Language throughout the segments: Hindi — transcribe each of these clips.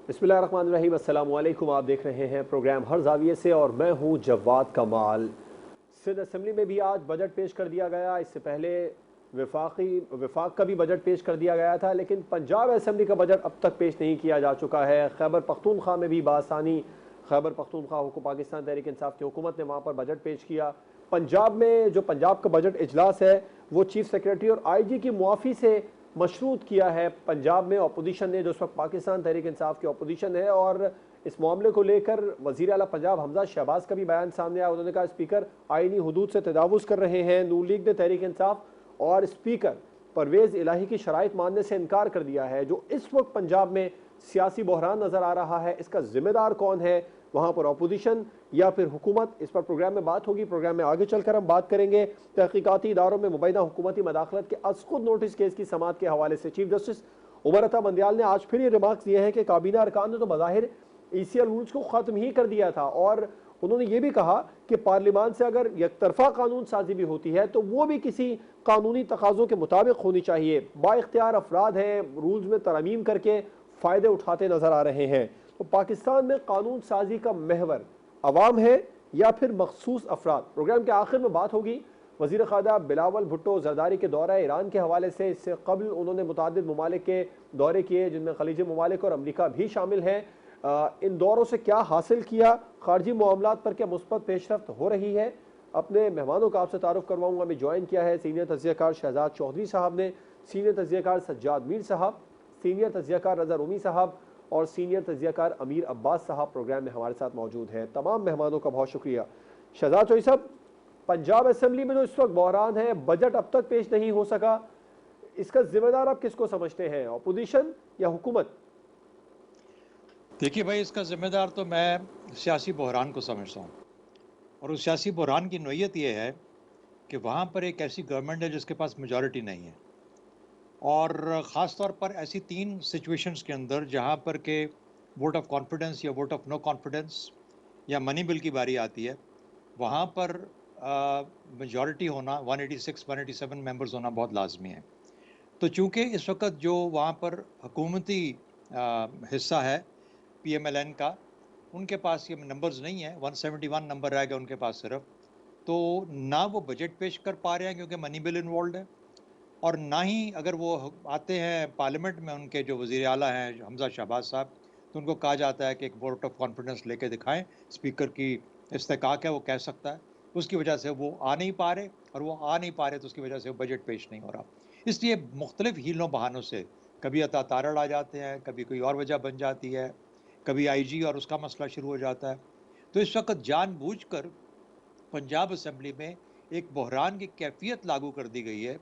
बिस्मिल्लाहिर्रहमानिर्रहीम, अस्सलाम वालेकुम। आप देख रहे हैं प्रोग्राम हर जाविये से और मैं हूं जवाद कमाल। सिंध असम्बली में भी आज बजट पेश कर दिया गया। इससे पहले विफाक का भी बजट पेश कर दिया गया था, लेकिन पंजाब असम्बली का बजट अब तक पेश नहीं किया जा चुका है। खैबर पख्तूनख्वा में भी बासानी खैबर पख्तूनख्वा पाकिस्तान तहरीक इंसाफ की हुकूमत ने वहाँ पर बजट पेश किया। पंजाब में जो पंजाब का बजट इजलास है वो चीफ सेक्रेटरी और IG की मुआफ़ी से मशरूत किया है। पंजाब में अपोजिशन ने, जो इस वक्त पाकिस्तान तहरीक इंसाफ की अपोजिशन है, और इस मामले को लेकर वज़ीर आला पंजाब हमजा शहबाज का भी बयान सामने आया। उन्होंने कहा स्पीकर आईनी हुदूद से तजावुज़ कर रहे हैं। नून लीग ने तहरीक इंसाफ और स्पीकर परवेज़ इलाही की शराइत मानने से इनकार कर दिया है। जो इस वक्त पंजाब में सियासी बहरान नज़र आ रहा है, इसका जिम्मेदार कौन है, वहाँ पर अपोजिशन या फिर हुकूमत? इस पर प्रोग्राम में बात होगी। प्रोग्राम में आगे चलकर हम बात करेंगे तहकीकाती इदारों में मुबैना हुकूमती मदाखलत के अज़ खुद नोटिस केस की समाअत के हवाले से। चीफ जस्टिस उमर अता बंदियाल ने आज फिर ये रिमार्क्स दिए हैं कि काबीना अरकान ने तो बज़ाहिर ECL रूल्स को ख़त्म ही कर दिया था, और उन्होंने ये भी कहा कि पार्लियामान से अगर यकतरफा कानून साजी भी होती है तो वो भी किसी कानूनी तकाज़ों के मुताबिक होनी चाहिए। बाइख्तियार अफराद हैं, रूल्स में तरमीम करके फ़ायदे उठाते नज़र आ रहे हैं। तो पाकिस्तान में कानून साजी का महवर अवाम है या फिर मखसूस अफराद? प्रोग्राम के आखिर में बात होगी। वज़ीर ख़ारजा बिलावल भुट्टो ज़रदारी के दौरा ईरान के हवाले से, इससे कबल उन्होंने मुतादिद ममालिक के दौरे किए जिनमें खलीजी ममालिक और अमरीका भी शामिल हैं। इन दौरों से क्या हासिल किया, खारजी मामलात पर क्या मुस्बत पेशरफ्त हो रही है? अपने मेहमानों का आपसे तारुफ करवाऊंगा। मैं ज्वाइन किया है सीनियर तज्ज़ियाकार शहजाद चौधरी साहब ने, सीनियर तज्ज़ियाकार सज्जाद मीर साहब, सीनियर तज्ज़ियाकार रज़ा रूमी साहब और सीनियर तज्ज़ियाकार अमीर अब्बास साहब प्रोग्राम में हमारे साथ मौजूद हैं। तमाम मेहमानों का बहुत शुक्रिया। शहजाद चौधरी साहब, पंजाब असम्बली में जो इस वक्त बहरान है, बजट अब तक पेश नहीं हो सका, इसका जिम्मेदार आप किसको समझते हैं, अपोजिशन या हुकूमत? देखिए भाई, इसका ज़िम्मेदार तो मैं सियासी बहरान को समझता हूँ, और उस सियासी बहरान की नोयत ये है कि वहाँ पर एक ऐसी गवर्नमेंट है जिसके पास मेजॉरिटी नहीं है, और ख़ास तौर पर ऐसी 3 सिचुएशंस के अंदर जहाँ पर के वोट ऑफ कॉन्फिडेंस या वोट ऑफ नो कॉन्फिडेंस या मनी बिल की बारी आती है, वहाँ पर मेजॉरिटी होना 186 187 मेंबर्स होना बहुत लाजमी है। तो चूँकि इस वक्त जो वहाँ पर हुकूमती हिस्सा है PMLN का, उनके पास ये नंबर्स नहीं है, 171 नंबर रह गया उनके पास सिर्फ, तो ना वो बजट पेश कर पा रहे हैं क्योंकि मनी बिल इन्वॉल्व है, और ना ही अगर वो आते हैं पार्लियामेंट में, उनके जो वज़ीर आला हैं हमजा शहबाज साहब, तो उनको कहा जाता है कि एक वोट ऑफ कॉन्फिडेंस लेके दिखाएं, स्पीकर की इस्तेकाक है, वो कह सकता है। उसकी वजह से वो आ नहीं पा रहे, और वो आ नहीं पा रहे तो उसकी वजह से बजट पेश नहीं हो रहा। इसलिए मुख्तलिफ हीलों बहानों से कभी अता तारड़ आ जाते हैं, कभी कोई और वजह बन जाती है, कभी IG और उसका मसला शुरू हो जाता है। तो इस वक्त जानबूझकर पंजाब असम्बली में एक बहरान की कैफियत लागू कर दी गई है,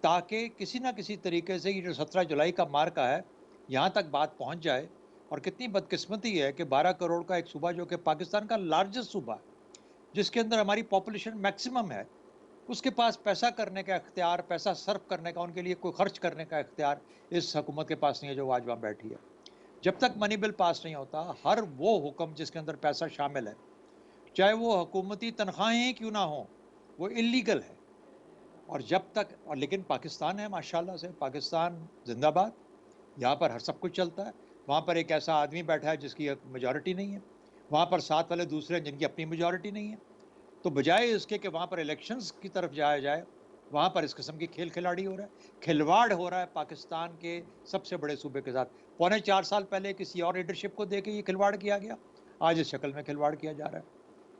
ताकि किसी ना किसी तरीके से ये जो 17 जुलाई का मार्का है, यहाँ तक बात पहुँच जाए। और कितनी बदकिस्मती है कि 12 करोड़ का एक सूबा, जो कि पाकिस्तान का लार्जेस्ट सूबा है, जिसके अंदर हमारी पॉपुलेशन मैक्सिमम है, उसके पास पैसा करने का इख्तियार, पैसा सर्व करने का, उनके लिए कोई खर्च करने का इख्तियार इस हुकूमत के पास नहीं है जो आज वहाँ बैठी है। जब तक मनी बिल पास नहीं होता, हर वो हुक्म जिसके अंदर पैसा शामिल है, चाहे वो हुकूमती तनख्वाहें ही क्यों ना हो, वो इलीगल है। और जब तक, और लेकिन पाकिस्तान है माशाल्लाह से, पाकिस्तान जिंदाबाद, यहाँ पर हर सब कुछ चलता है। वहाँ पर एक ऐसा आदमी बैठा है जिसकी मेजॉरिटी नहीं है, वहाँ पर साथ वाले दूसरे हैं जिनकी अपनी मेजॉरिटी नहीं है। तो बजाय इसके कि वहाँ पर इलेक्शंस की तरफ जाया जाए, वहाँ पर इस किस्म की खेल खिलाड़ी हो रहा है, खिलवाड़ हो रहा है पाकिस्तान के सबसे बड़े सूबे के साथ। 4.25 साल पहले किसी और लीडरशिप को दे के ये खिलवाड़ किया गया, आज इस शक्ल में खिलवाड़ किया जा रहा है।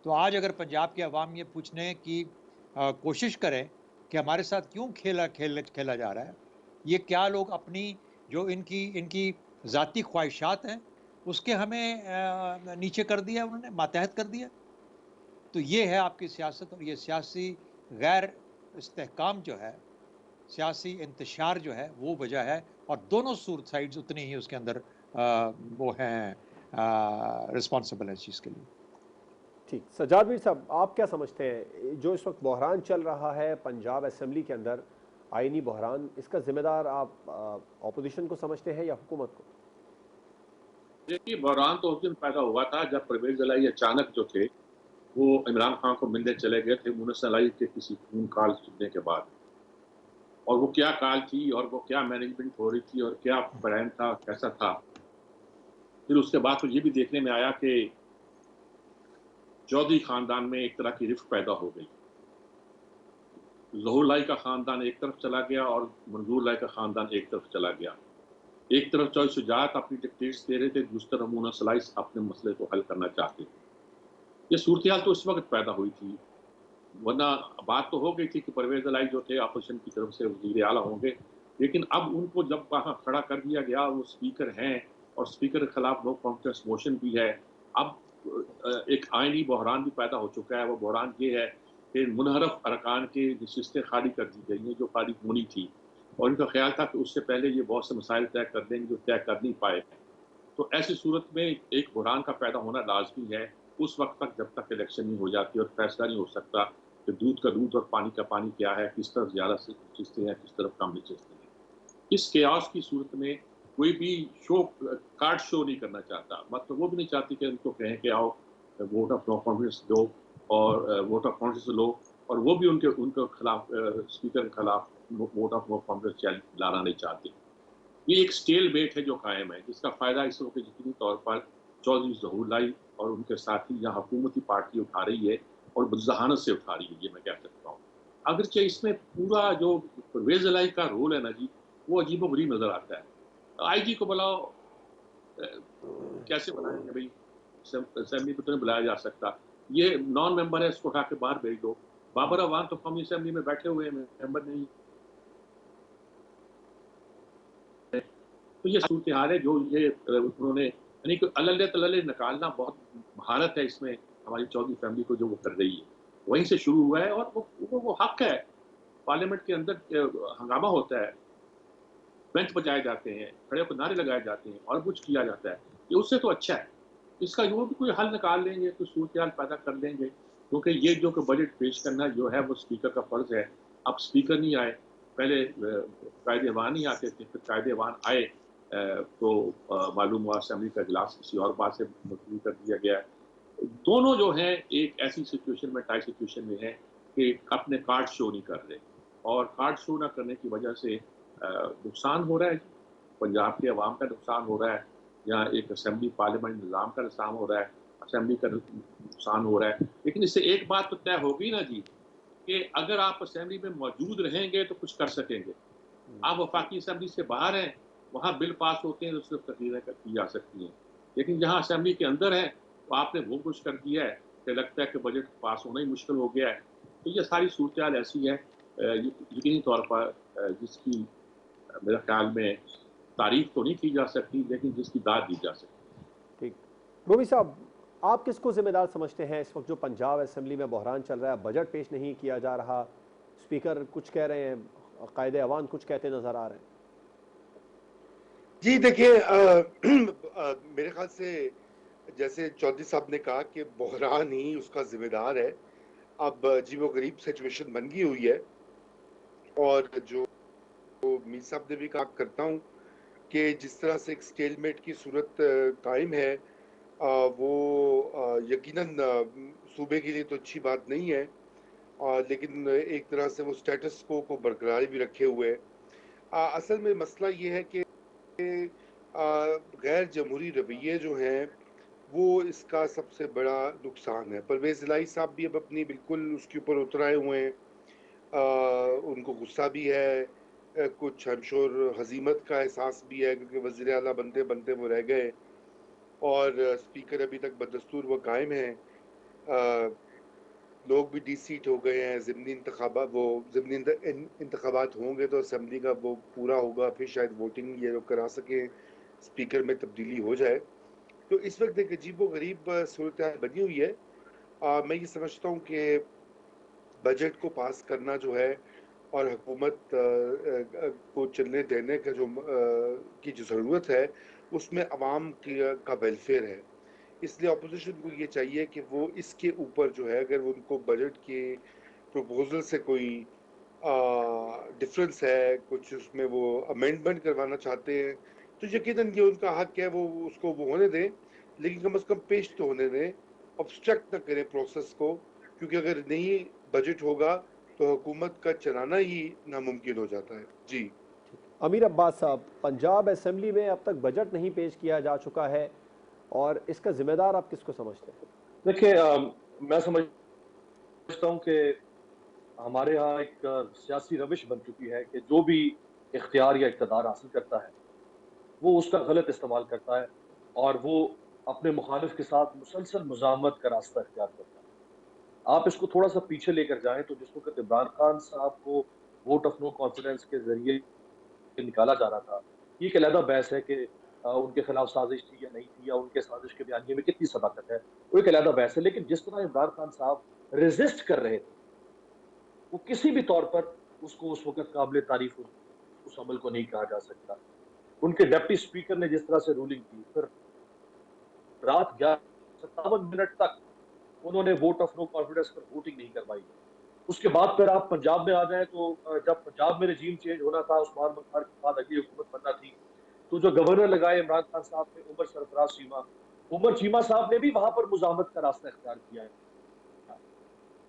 तो आज अगर पंजाब के अवाम ये पूछने की कोशिश करें कि हमारे साथ क्यों खेला जा रहा है, ये क्या लोग अपनी जो इनकी इनकी ज़ाती ख्वाहिशात हैं उसके हमें नीचे कर दिया, उन्होंने मातहत कर दिया। तो ये है आपकी सियासत, और ये सियासी गैर इस्तेहकाम जो है, सियासी इंतशार जो है, वो वजह है। और दोनों सूरत साइड्स उतनी ही उसके अंदर वो हैं रिस्पॉन्सिबल है इस चीज़ के लिए। ठीक, सज्जाद मीर साहब, आप क्या समझते हैं जो इस वक्त बहरान चल रहा है पंजाब असम्बली के अंदर, आइनी बहरान, इसका जिम्मेदार आप अपोजिशन को समझते हैं या हुकूमत को? देखिए, बहरान तो उस दिन पैदा हुआ था जब परवेज इलाही अचानक जो थे वो इमरान खान को मिलने चले गए थे मुनस्सर इलाही के किसी फोन कॉल सुनने के बाद। और वो क्या कॉल थी और वो क्या मैनेजमेंट हो रही थी और क्या प्लान था, कैसा था, फिर उसके बाद तो ये भी देखने में आया कि चौधरी खानदान में एक तरह की रिफ्ट पैदा हो गई। ज़हूर लाई का खानदान एक तरफ चला गया और मंजूर लाई का खानदान एक तरफ चला गया। एक तरफ चौधरी शुजात अपनी डिक्टेट्स दे रहे थे, दूसरी तरफ मुन्ना सलाइस अपने मसले को हल करना चाहते थे। ये सूरत हाल तो उस वक्त पैदा हुई थी, वरना बात तो हो गई थी कि परवेज इलाही जो थे अपोजिशन की तरफ से वज़ीर आला होंगे, लेकिन अब उनको जब वहाँ खड़ा कर दिया गया, वो स्पीकर हैं और स्पीकर के खिलाफ नो कॉन्फिडेंस मोशन भी है। अब एक आईनी बहरान भी पैदा हो चुका है। वो बहरान ये है कि मुनहरफ अरकान की नशिस्तें खाली कर दी गई हैं जो खाली होनी थी, और इनका ख्याल था कि उससे पहले ये बहुत से मसाइल तय कर देंगे जो तय कर नहीं पाए। तो ऐसी सूरत में एक बहरान का पैदा होना लाजमी है उस वक्त तक जब तक इलेक्शन नहीं हो जाती और फैसला नहीं हो सकता कि दूध का दूध और पानी का पानी क्या है, किस तरफ ज़्यादा नशिस्तें हैं, किस तरफ कम नशिस्तें हैं। इस केओस की सूरत में कोई भी कार्ड शो नहीं करना चाहता। मतलब वो भी नहीं चाहती कि उनको कहें कि आओ वोट ऑफ नो कॉन्फिडेंस दो और वोट ऑफ कॉन्फिडेंस लो, और वो भी उनके खिलाफ स्पीकर के खिलाफ वोट ऑफ नो कॉन्फिडेंस लाना नहीं चाहते। ये एक स्टेल बेट है जो कायम है, जिसका फ़ायदा इस वक्त यकीनी तौर पर चौधरी ज़हूर लाई और उनके साथी या हुकूमती पार्टी उठा रही है और जहानत से उठा रही है, ये मैं कह सकता हूँ। अगरचे इसमें पूरा जो परवेज़ इलाही का रोल है ना जी, वो अजीबो-गरीब नज़र आता है। आईजी को बुलाओ, कैसे बनाएंगे भाई, असेंबली में तो नहीं बुलाया जा सकता। ये नॉन मेंबर है, इसको उठा के बाहर भेज दो। बाबर अवान तो कौमी असेंबली में बैठे हुए हैं, मेंबर नहीं। तो ये सूरत हाल है जो ये उन्होंने यानी कि अलल्ले तलल्ले निकालना बहुत महारत है इसमें हमारी चौधरी फैमिली को जो वो कर रही है, वहीं से शुरू हुआ है और वो हक है। पार्लियामेंट के अंदर हंगामा होता है, बेंच बजाए जाते हैं, खड़े होकर नारे लगाए जाते हैं और कुछ किया जाता है, ये उससे तो अच्छा है। इसका जो भी कोई हल निकाल लेंगे, कोई सूरत हाल पैदा कर लेंगे, क्योंकि ये जो कि बजट पेश करना जो है वो स्पीकर का फर्ज है। अब स्पीकर नहीं आए, पहले कायदेवान ही आते थे, फिर कायदेवान आए तो मालूम हुआ असेंबली का इजलास किसी और बात से मुलतवी कर दिया गया। दोनों जो हैं एक ऐसी सिचुएशन में, टाई सिचुएशन में है कि अपने कार्ड शो नहीं कर रहे, और कार्ड शो ना करने की वजह से नुकसान हो रहा है, पंजाब के अवाम का नुकसान हो रहा है, या एक असेंबली पार्लियामेंट निज़ाम का नुकसान हो रहा है, असेंबली का नुकसान हो रहा है। लेकिन इससे एक बात तो तय होगी ना जी, कि अगर आप असेंबली में मौजूद रहेंगे तो कुछ कर सकेंगे। आप वफाकी असेंबली से बाहर हैं, वहाँ बिल पास होते हैं तो सिर्फ तकरीरें की जा सकती हैं, लेकिन जहाँ असेंबली के अंदर है तो आपने वो कुछ कर दिया है कि लगता है कि बजट पास होना ही मुश्किल हो गया है। तो ये सारी सूरत हाल ऐसी है यकीनी तौर पर जिसकी मेरे ख्याल में तारीफ तो नहीं की जा सकती, लेकिन जिसकी दाद दी जा सकती। ठीक, रोमी साहब, आप किसको जिम्मेदार समझते हैं इस वक्त जो पंजाब असेंबली में बहरान चल रहा है, बजट पेश नहीं किया जा रहा, स्पीकर कुछ कह रहे हैं, कायदे अवान कुछ कहते नजर आ रहे हैं? जी देखिए, मेरे ख्याल से जैसे चौधरी साहब ने कहा कि बहरान ही उसका जिम्मेदार है। अब अजीबो गरीब सिचुएशन बन गई हुई है, और जो मीर साहब ने भी कहा करता हूँ कि जिस तरह से एक स्टेलमेट की सूरत कायम है, वो यकीनन सूबे के लिए तो अच्छी बात नहीं है, लेकिन एक तरह से वो स्टेटस को बरकरार भी रखे हुए है। असल में मसला ये है कि गैर जमहूरी रवैये जो हैं वो इसका सबसे बड़ा नुकसान है। परवेज़ इलाही साहब भी अब अपनी बिल्कुल उसके ऊपर उतर आए हुए हैं, उनको गुस्सा भी है, कुछ हम श्योर हजीमत का एहसास भी है, क्योंकि वज़ीर आला बनते बनते वो रह गए और स्पीकर अभी तक बदस्तूर वो कायम है। लोग भी डिसीट हो गए हैं, ज़िमनी इंतखाबात होंगे तो असेंबली का वो पूरा होगा, फिर शायद वोटिंग ये लोग करा सकें, स्पीकर में तब्दीली हो जाए। तो इस वक्त एक अजीब व गरीब सूरत हाल बनी हुई है। मैं ये समझता हूँ कि बजट को पास करना जो है और हुकूमत को चलने देने का की जो ज़रूरत है, उसमें अवाम का वेलफेयर है। इसलिए अपोजिशन को ये चाहिए कि वो इसके ऊपर जो है, अगर उनको बजट के प्रपोजल से कोई डिफरेंस है, कुछ उसमें वो अमेंडमेंट करवाना चाहते हैं, तो यकीनन ये उनका हक है, वो उसको वो होने दें, लेकिन कम से कम पेश तो होने दें, ऑब्स्ट्रक्ट ना करें प्रोसेस को, क्योंकि अगर नहीं बजट होगा तो हुकूमत का चलाना ही नामुमकिन हो जाता है। जी अमीर अब्बास साहब, पंजाब असेंबली में अब तक बजट नहीं पेश किया जा चुका है, और इसका जिम्मेदार आप किसको समझते हैं? देखिए, मैं समझता हूँ कि हमारे यहाँ एक सियासी रविश बन चुकी है कि जो भी इख्तियार या इक़्तिदार हासिल करता है, वो उसका गलत इस्तेमाल करता है और वो अपने मुखालिफ के साथ मुसलसल मुज़ाहमत का रास्ता इख्तियार करता है। आप इसको थोड़ा-सा पीछे लेकर जाएँ तो जिस वक़्त इमरान खान साहब को वोट ऑफ नो कॉन्फिडेंस के ज़रिए निकाला जा रहा था, ये एक अलहदा बहस है कि उनके खिलाफ साजिश थी या नहीं थी, या उनके साजिश के बयानिए में कितनी सदाकत है, वो एक अलहदा बहस है। लेकिन जिस तरह इमरान खान साहब रेज़िस्ट कर रहे थे, वो किसी भी तौर पर उसको उस वक़्त काबिल तारीफ़ उस अमल को नहीं कहा जा सकता। उनके डिप्टी स्पीकर ने जिस तरह से रूलिंग की, फिर रात 57 मिनट तक उन्होंने वोट ऑफ नो कॉन्फिडेंस पर वोटिंग नहीं करवाई। उसके बाद फिर आप पंजाब में आ जाएँ तो जब पंजाब में रेजीम चेंज होना था, उस्मान बुखार के बाद अगली हुकूमत बनना थी, तो जो गवर्नर लगाए इमरान खान साहब ने, उमर चीमा साहब ने भी वहां पर मुज़ाहमत का रास्ता इख्तियार किया है।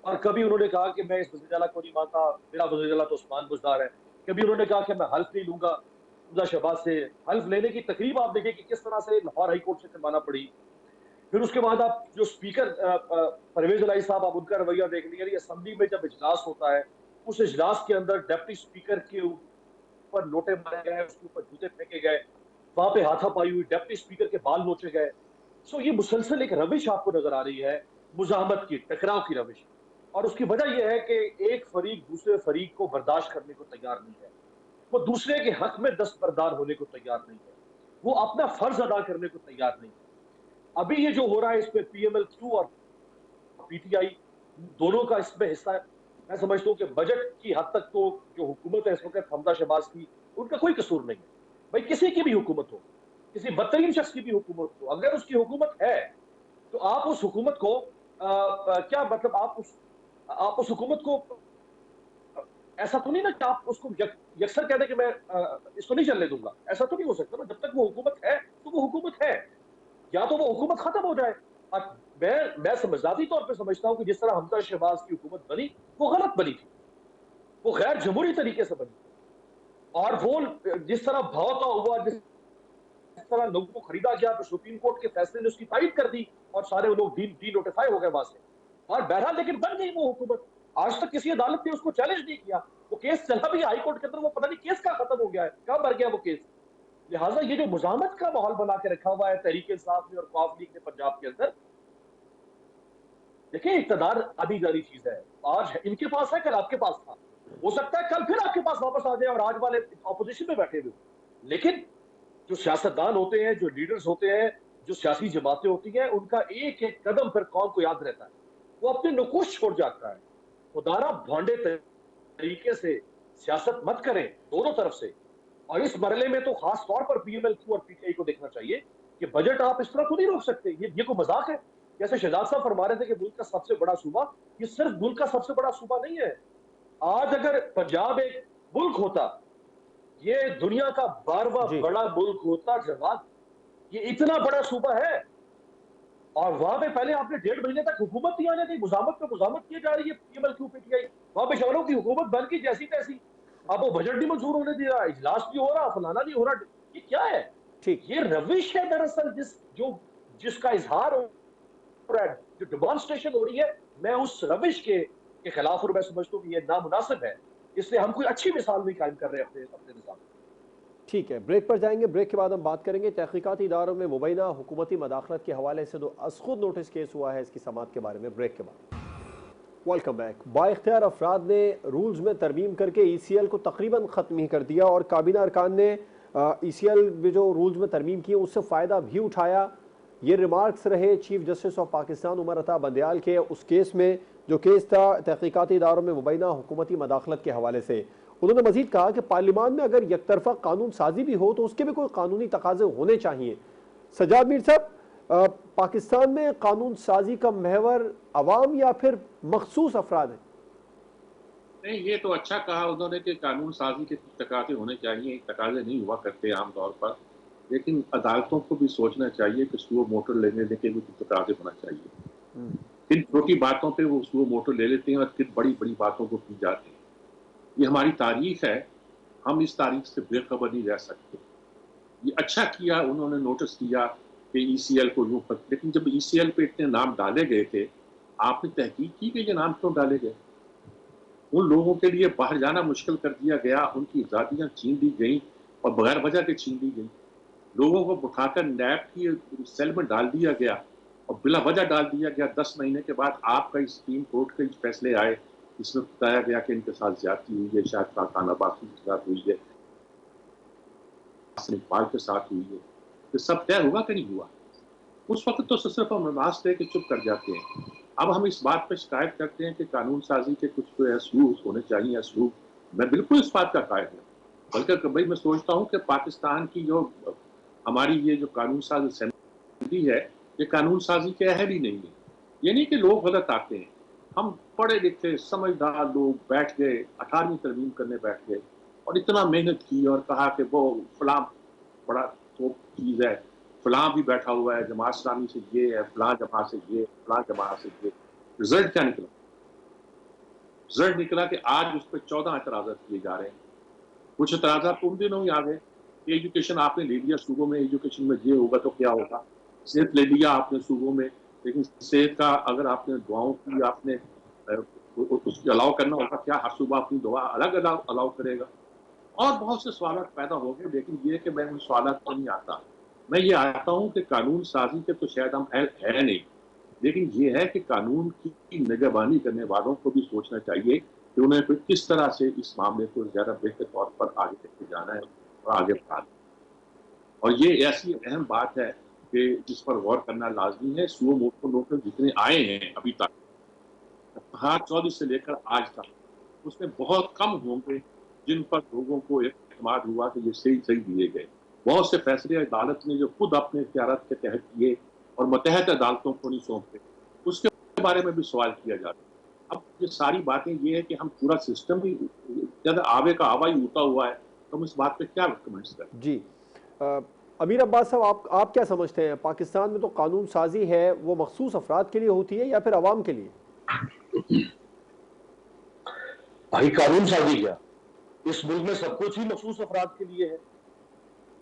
और कभी उन्होंने कहा कि मैं इस वज़ीर-ए-आला को नहीं मानता, मेरा वज़ीर-ए-आला तो उस्मान बुज़दार है। कभी उन्होंने कहा कि मैं हल्फ नहीं लूंगा, खुदा शहबाज से हल्फ लेने की तकरीब आप देखिए कि किस तरह से लाहौर हाई कोर्ट से करवाना पड़ी। फिर उसके बाद आप जो स्पीकर परवेज इलाही साहब, आप उनका रवैया देख लीजिए। असेंबली में जब इजलास होता है, उस इजलास के अंदर डिप्टी स्पीकर के ऊपर लोटे मारे गए, उसके ऊपर जूते फेंके गए, वहां पे हाथापाई हुई, डिप्टी स्पीकर के बाल नोचे गए। सो ये मुसलसल एक रविश आपको नजर आ रही है, मुजाहमत की, टकराव की रविश। और उसकी वजह यह है कि एक फरीक दूसरे फरीक को बर्दाश्त करने को तैयार नहीं है, वो दूसरे के हक में दस्तबरदार होने को तैयार नहीं है, वो अपना फर्ज अदा करने को तैयार नहीं है। अभी ये जो हो रहा है, इसमें पीएमएल-क्यू और पीटीआई दोनों का इसमें हिस्सा है। मैं समझता हूँ कि बजट की हद तक तो जो हुकूमत है इस वक्त हमजा शहबाज की, उनका कोई कसूर नहीं है। भाई किसी की भी हुकूमत हो, किसी बदतरीन शख्स की भी हुकूमत हो, अगर उसकी हुकूमत है तो आप उस हुकूमत को क्या मतलब आप उस हुकूमत को ऐसा तो नहीं ना कि आप उसको यकसर कह दें कि मैं इसको नहीं चलने दूंगा। ऐसा तो नहीं हो सकता ना। जब तक वो हुकूमत है तो वो हुकूमत है, या तो वो हुकूमत खत्म हो जाए। और मैं समझदारी तौर पे समझता हूँ कि जिस तरह हमजा शहबाज की हुकूमत बनी, वो गलत बनी थी, वो गैर जमहूरी तरीके से बनी, और वो जिस तरह भाव का हुआ, जिस तरह लोगों को खरीदा गया, तो सुप्रीम कोर्ट के फैसले ने उसकी तारीफ कर दी और सारे लोग डी नोटिफाई हो गए वहां से। और बहरहाल लेकिन बन गई वो हुकूमत। आज तक किसी अदालत ने उसको चैलेंज नहीं किया। वो केस चला भी हाई कोर्ट के अंदर, वो पता नहीं केस का खत्म हो गया है, कब मर गया वो केस। लिहाजा ये जो मुजाहमत का माहौल बना के रखा हुआ है तहरीक इंसाफ ने और ख्वाफ लीग ने पंजाब के अंदर, देखिए इक़्तिदार आधी जारी चीज है। आज इनके पास है, कल आपके पास था, हो सकता है कल फिर आपके पास वापस आ जाए और आज वाले ऑपोजिशन में बैठे हुए। लेकिन जो सियासतदान होते हैं, जो लीडर्स होते हैं, जो सियासी जमातें होती हैं, उनका एक एक कदम फिर कौम को याद रहता है, वो अपने नुकूश छोड़ जाता है। खुदारा भांडे तरीके से सियासत मत करें दोनों तरफ से। और इस मरले में तो खास तौर पर पीएमएल-क्यू और पीटीआई को देखना चाहिए कि बजट आप इस तरह तो नहीं रोक सकते। ये कोई मजाक है? जैसे शहजाद साहब फरमा रहे थे कि मुल्क का सबसे बड़ा सूबा, ये सिर्फ मुल्क का सबसे बड़ा सूबा नहीं है। आज अगर पंजाब एक मुल्क होता, ये दुनिया का 12वां बड़ा मुल्क होता जवाब, ये इतना बड़ा सूबा है। और वहां पे पहले आपने 1.5 महीने तक हुकूमत नहीं आने दी, मुजामत पे मुजामत की जा रही है पीएमएल-क्यू पीटीआई। वहां पे शहरों की हुकूमत बन की जैसी तैसी, अब वो बजट नहीं मंजूर होने दे रहा, इजलास नहीं हो रहा, फलाना नहीं हो रहा। ये क्या है? ठीक, ये रविश है दरअसल जिसका इजहार हो रहा है, जो डेमोन्स्ट्रेशन हो रही है, मैं उस रविश के खिलाफ, और मैं समझता हूँ कि ये नामुनासिब है। इसलिए हम कोई अच्छी मिसाल नहीं कायम कर रहे अपने निजाम। ठीक है, ब्रेक पर जाएंगे। ब्रेक के बाद हम बात करेंगे तहकीकाती इदारों में मुबैना हुकूमती मदाखलत के हवाले से 2 अज़खुद नोटिस केस हुआ है, इसकी समाअत के बारे में ब्रेक के बाद। Welcome back. बाइख्तियार अफराद ने रूल्स में तरमीम करके ECL को तकरीबन ख़त्म ही कर दिया और काबीना अरकान ने ECL में जो रूल्स में तरमीम किए उससे फ़ायदा भी उठाया। ये रिमार्क्स रहे chief justice of Pakistan Umar Ata Bandial के उस केस में, जो केस था तहकीकाती इदारों में मुबैना हुकूमती मदाखलत के हवाले से। उन्होंने मजीद कहा कि पार्लियामान में अगर यकतरफा कानून साजी भी हो तो उसके भी कोई कानूनी तकाजे होने चाहिए। सज्जाद मीर साहब, पाकिस्तान में कानून साजी का महवर अवाम या फिर मखसूस अफराद है? नहीं, ये तो अच्छा कहा उन्होंने कि कानून साजी के कुछ तकाजे होने चाहिए। तकाजे नहीं हुआ करते आमतौर पर, लेकिन अदालतों को भी सोचना चाहिए कि सुओ मोटर लेने के भी कुछ तकाजे होना चाहिए। किन छोटी बातों पे वो सुओ मोटर ले लेते हैं और किन बड़ी बड़ी बातों को की जाती है। ये हमारी तारीख है, हम इस तारीख से बेखबर नहीं रह सकते। ये अच्छा किया उन्होंने नोटिस किया कि ईसीएल को यूं पर, लेकिन जब ईसीएल पे इतने नाम डाले गए थे, आपने तहकीक की कि ये नाम क्यों डाले गए? उन लोगों के लिए बाहर जाना मुश्किल कर दिया गया, उनकी आज़ादियाँ छीन ली गईं और बगैर वजह के छीन ली गईं। लोगों को उठाकर नैब की सेल में डाल दिया गया और बिला वजह डाल दिया गया। 10 महीने के बाद आपका सुप्रीम कोर्ट के फैसले आए, इसमें बताया गया कि इनके साथ ज्यादती हुई है, शायद काकाना बाकी के साथ हुई है, इकबाल के साथ हुई है। तो सब तय हुआ कि नहीं हुआ? उस वक्त तो सिर्फ हम नमाज दे के चुप कर जाते हैं। अब हम इस बात पर शिकायत करते हैं कि कानून साजी के कुछ तो असलूब होने चाहिए। असलूब, मैं बिल्कुल इस बात का कायल हूँ, बल्कि कभी मैं सोचता हूँ कि पाकिस्तान की जो हमारी ये जो कानून साज असेंबली है, ये कानून साजी के अहल ही नहीं है। ये नहीं कि लोग गलत आते हैं, हम पढ़े लिखे समझदार लोग बैठ गए, 18वीं तरमीम करने बैठ गए और इतना मेहनत की और कहा कि वो फलां बड़ा तो चीज़ है, फलां भी बैठा हुआ है, जमात इस्लामी से ये है, फलां जमात से ये, फलां जमात से ये। रिजल्ट क्या निकला? रिजल्ट निकला कि आज उस पर 14 एतराज़ात किए जा रहे हैं। कुछ एतराज़ात उन दिनों ही आ गए कि एजुकेशन आपने ले लिया सूबों में, एजुकेशन में ये होगा तो क्या होगा। सेहत ले लिया आपने सूबों में, लेकिन सेहत का अगर आपने दुआओं की आपने उसको अलाउ करना होगा, क्या हर सूबा अपनी दुआ अलग अलाउ करेगा? और बहुत से सवाल पैदा हो गए, लेकिन ये कि मैं उन सवाल को नहीं आता। मैं ये आता हूँ कि कानून साजी के तो शायद हम है नहीं, लेकिन ये है कि कानून की निगरानी करने वालों को भी सोचना चाहिए कि उन्हें फिर किस तरह से इस मामले को ज़्यादा बेहतर तौर पर आगे लेके जाना है और आगे बढ़ाना है। और ये ऐसी अहम बात है कि जिस पर गौर करना लाजमी है। सुओ मोटो लोग जितने आए हैं अभी तक, हाँ 14 से लेकर आज तक, उसमें बहुत कम होंगे जिन पर लोगों को एतमाद हुआ कि ये सही सही दिए गए। बहुत से फैसले अदालत ने जो खुद अपने इख्तियारात के तहत किए और मुतहद अदालतों को नहीं सौंपे, उसके बारे में भी सवाल किया जाता है। अब ये सारी बातें ये है कि हम पूरा सिस्टम भी जब आवे का आवा ही उठा हुआ है, तो हम इस बात पे क्या कमेंट्स करें? जी, अमीर अब्बास साहब, आप क्या समझते हैं, पाकिस्तान में तो कानून साजी है वो मखसूस अफराद के लिए होती है या फिर अवाम के लिए? भाई कानून साजी क्या, इस मुल्क में सब कुछ ही मखसूस अफराद के लिए है,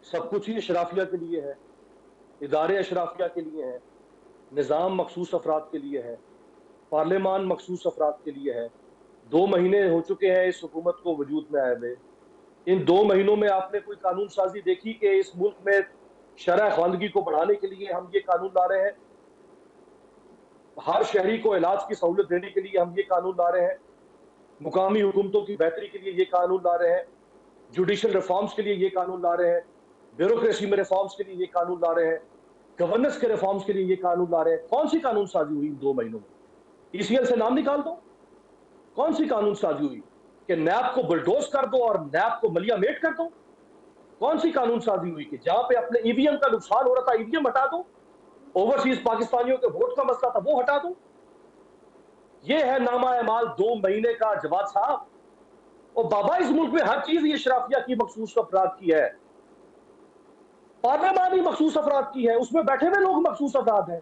सब कुछ ही अशराफिया के लिए है, इदारे अशराफिया के लिए है, निज़ाम मखसूस अफराद के लिए है, पार्लियामान मखसूस अफराद के लिए है। 2 महीने हो चुके हैं इस हुकूमत को वजूद में आए हुए। इन 2 महीनों में आपने कोई कानून साजी देखी कि इस मुल्क में शरह ख्वानगी को बढ़ाने के लिए हम ये कानून ला रहे हैं, हर शहरी को इलाज की सहूलत देने के लिए हम ये कानून ला रहे हैं, मुकामी हुकूमतों की बेहतरी के लिए ये कानून ला रहे हैं, जुडिशल रिफॉर्म्स के लिए ये कानून ला रहे हैं, ब्यूरोक्रेसी में रिफॉर्म्स के लिए ये कानून ला रहे हैं, गवर्नेंस के रिफॉर्म्स के लिए ये कानून ला रहे हैं। कौन सी कानून साजी हुई इन 2 महीनों में? ईसीएल से नाम निकाल दो। कौन सी कानून साजी हुई कि नैब को बुलडोज कर दो और नैब को मलिया मेट कर दो? कौन सी कानून साजी हुई कि जहां पे अपने ईवीएम का नुकसान हो रहा था ईवीएम हटा दो, ओवरसीज पाकिस्तानियों के वोट का मसला था वो हटा दो? ये है नामा एमाल 2 महीने का जवाद साहब। और बाबा इस मुल्क में हर चीज ये शराफिया की मखसूस अफराद की है, पार्लियामान ही मखसूस अफराद की है, उसमें बैठे हुए लोग मखसूस अफराद हैं।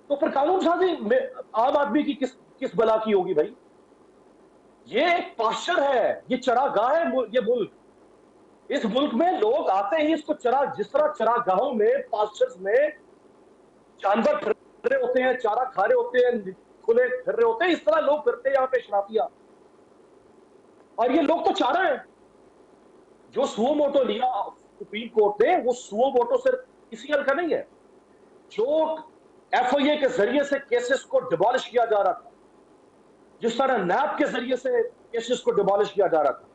तो फिर कानून साजी आम आदमी की किस बला की होगी भाई? ये एक पास्चर है, ये चरागाह है ये मुल्क। इस मुल्क में लोग आते ही इसको जिस तरह चरागाहों में, पास्चर्स में जानवर फिर रहे होते हैं, चारा खा रहे होते हैं, खुले फिर रहे होते हैं, इस तरह लोग फिरते हैं यहाँ पे शराफिया। और ये लोग तो चारा है। जो सुओ मोटो लिया सुप्रीम कोर्ट ने, वो सुओ मोटो सिर्फ ईसीएल का नहीं है, जो एफआईए के जरिए से केसेस को डिमोलिश किया जा रहा था, जिस तरह नैब के जरिए से केसेस को डिमोलिश किया जा रहा था,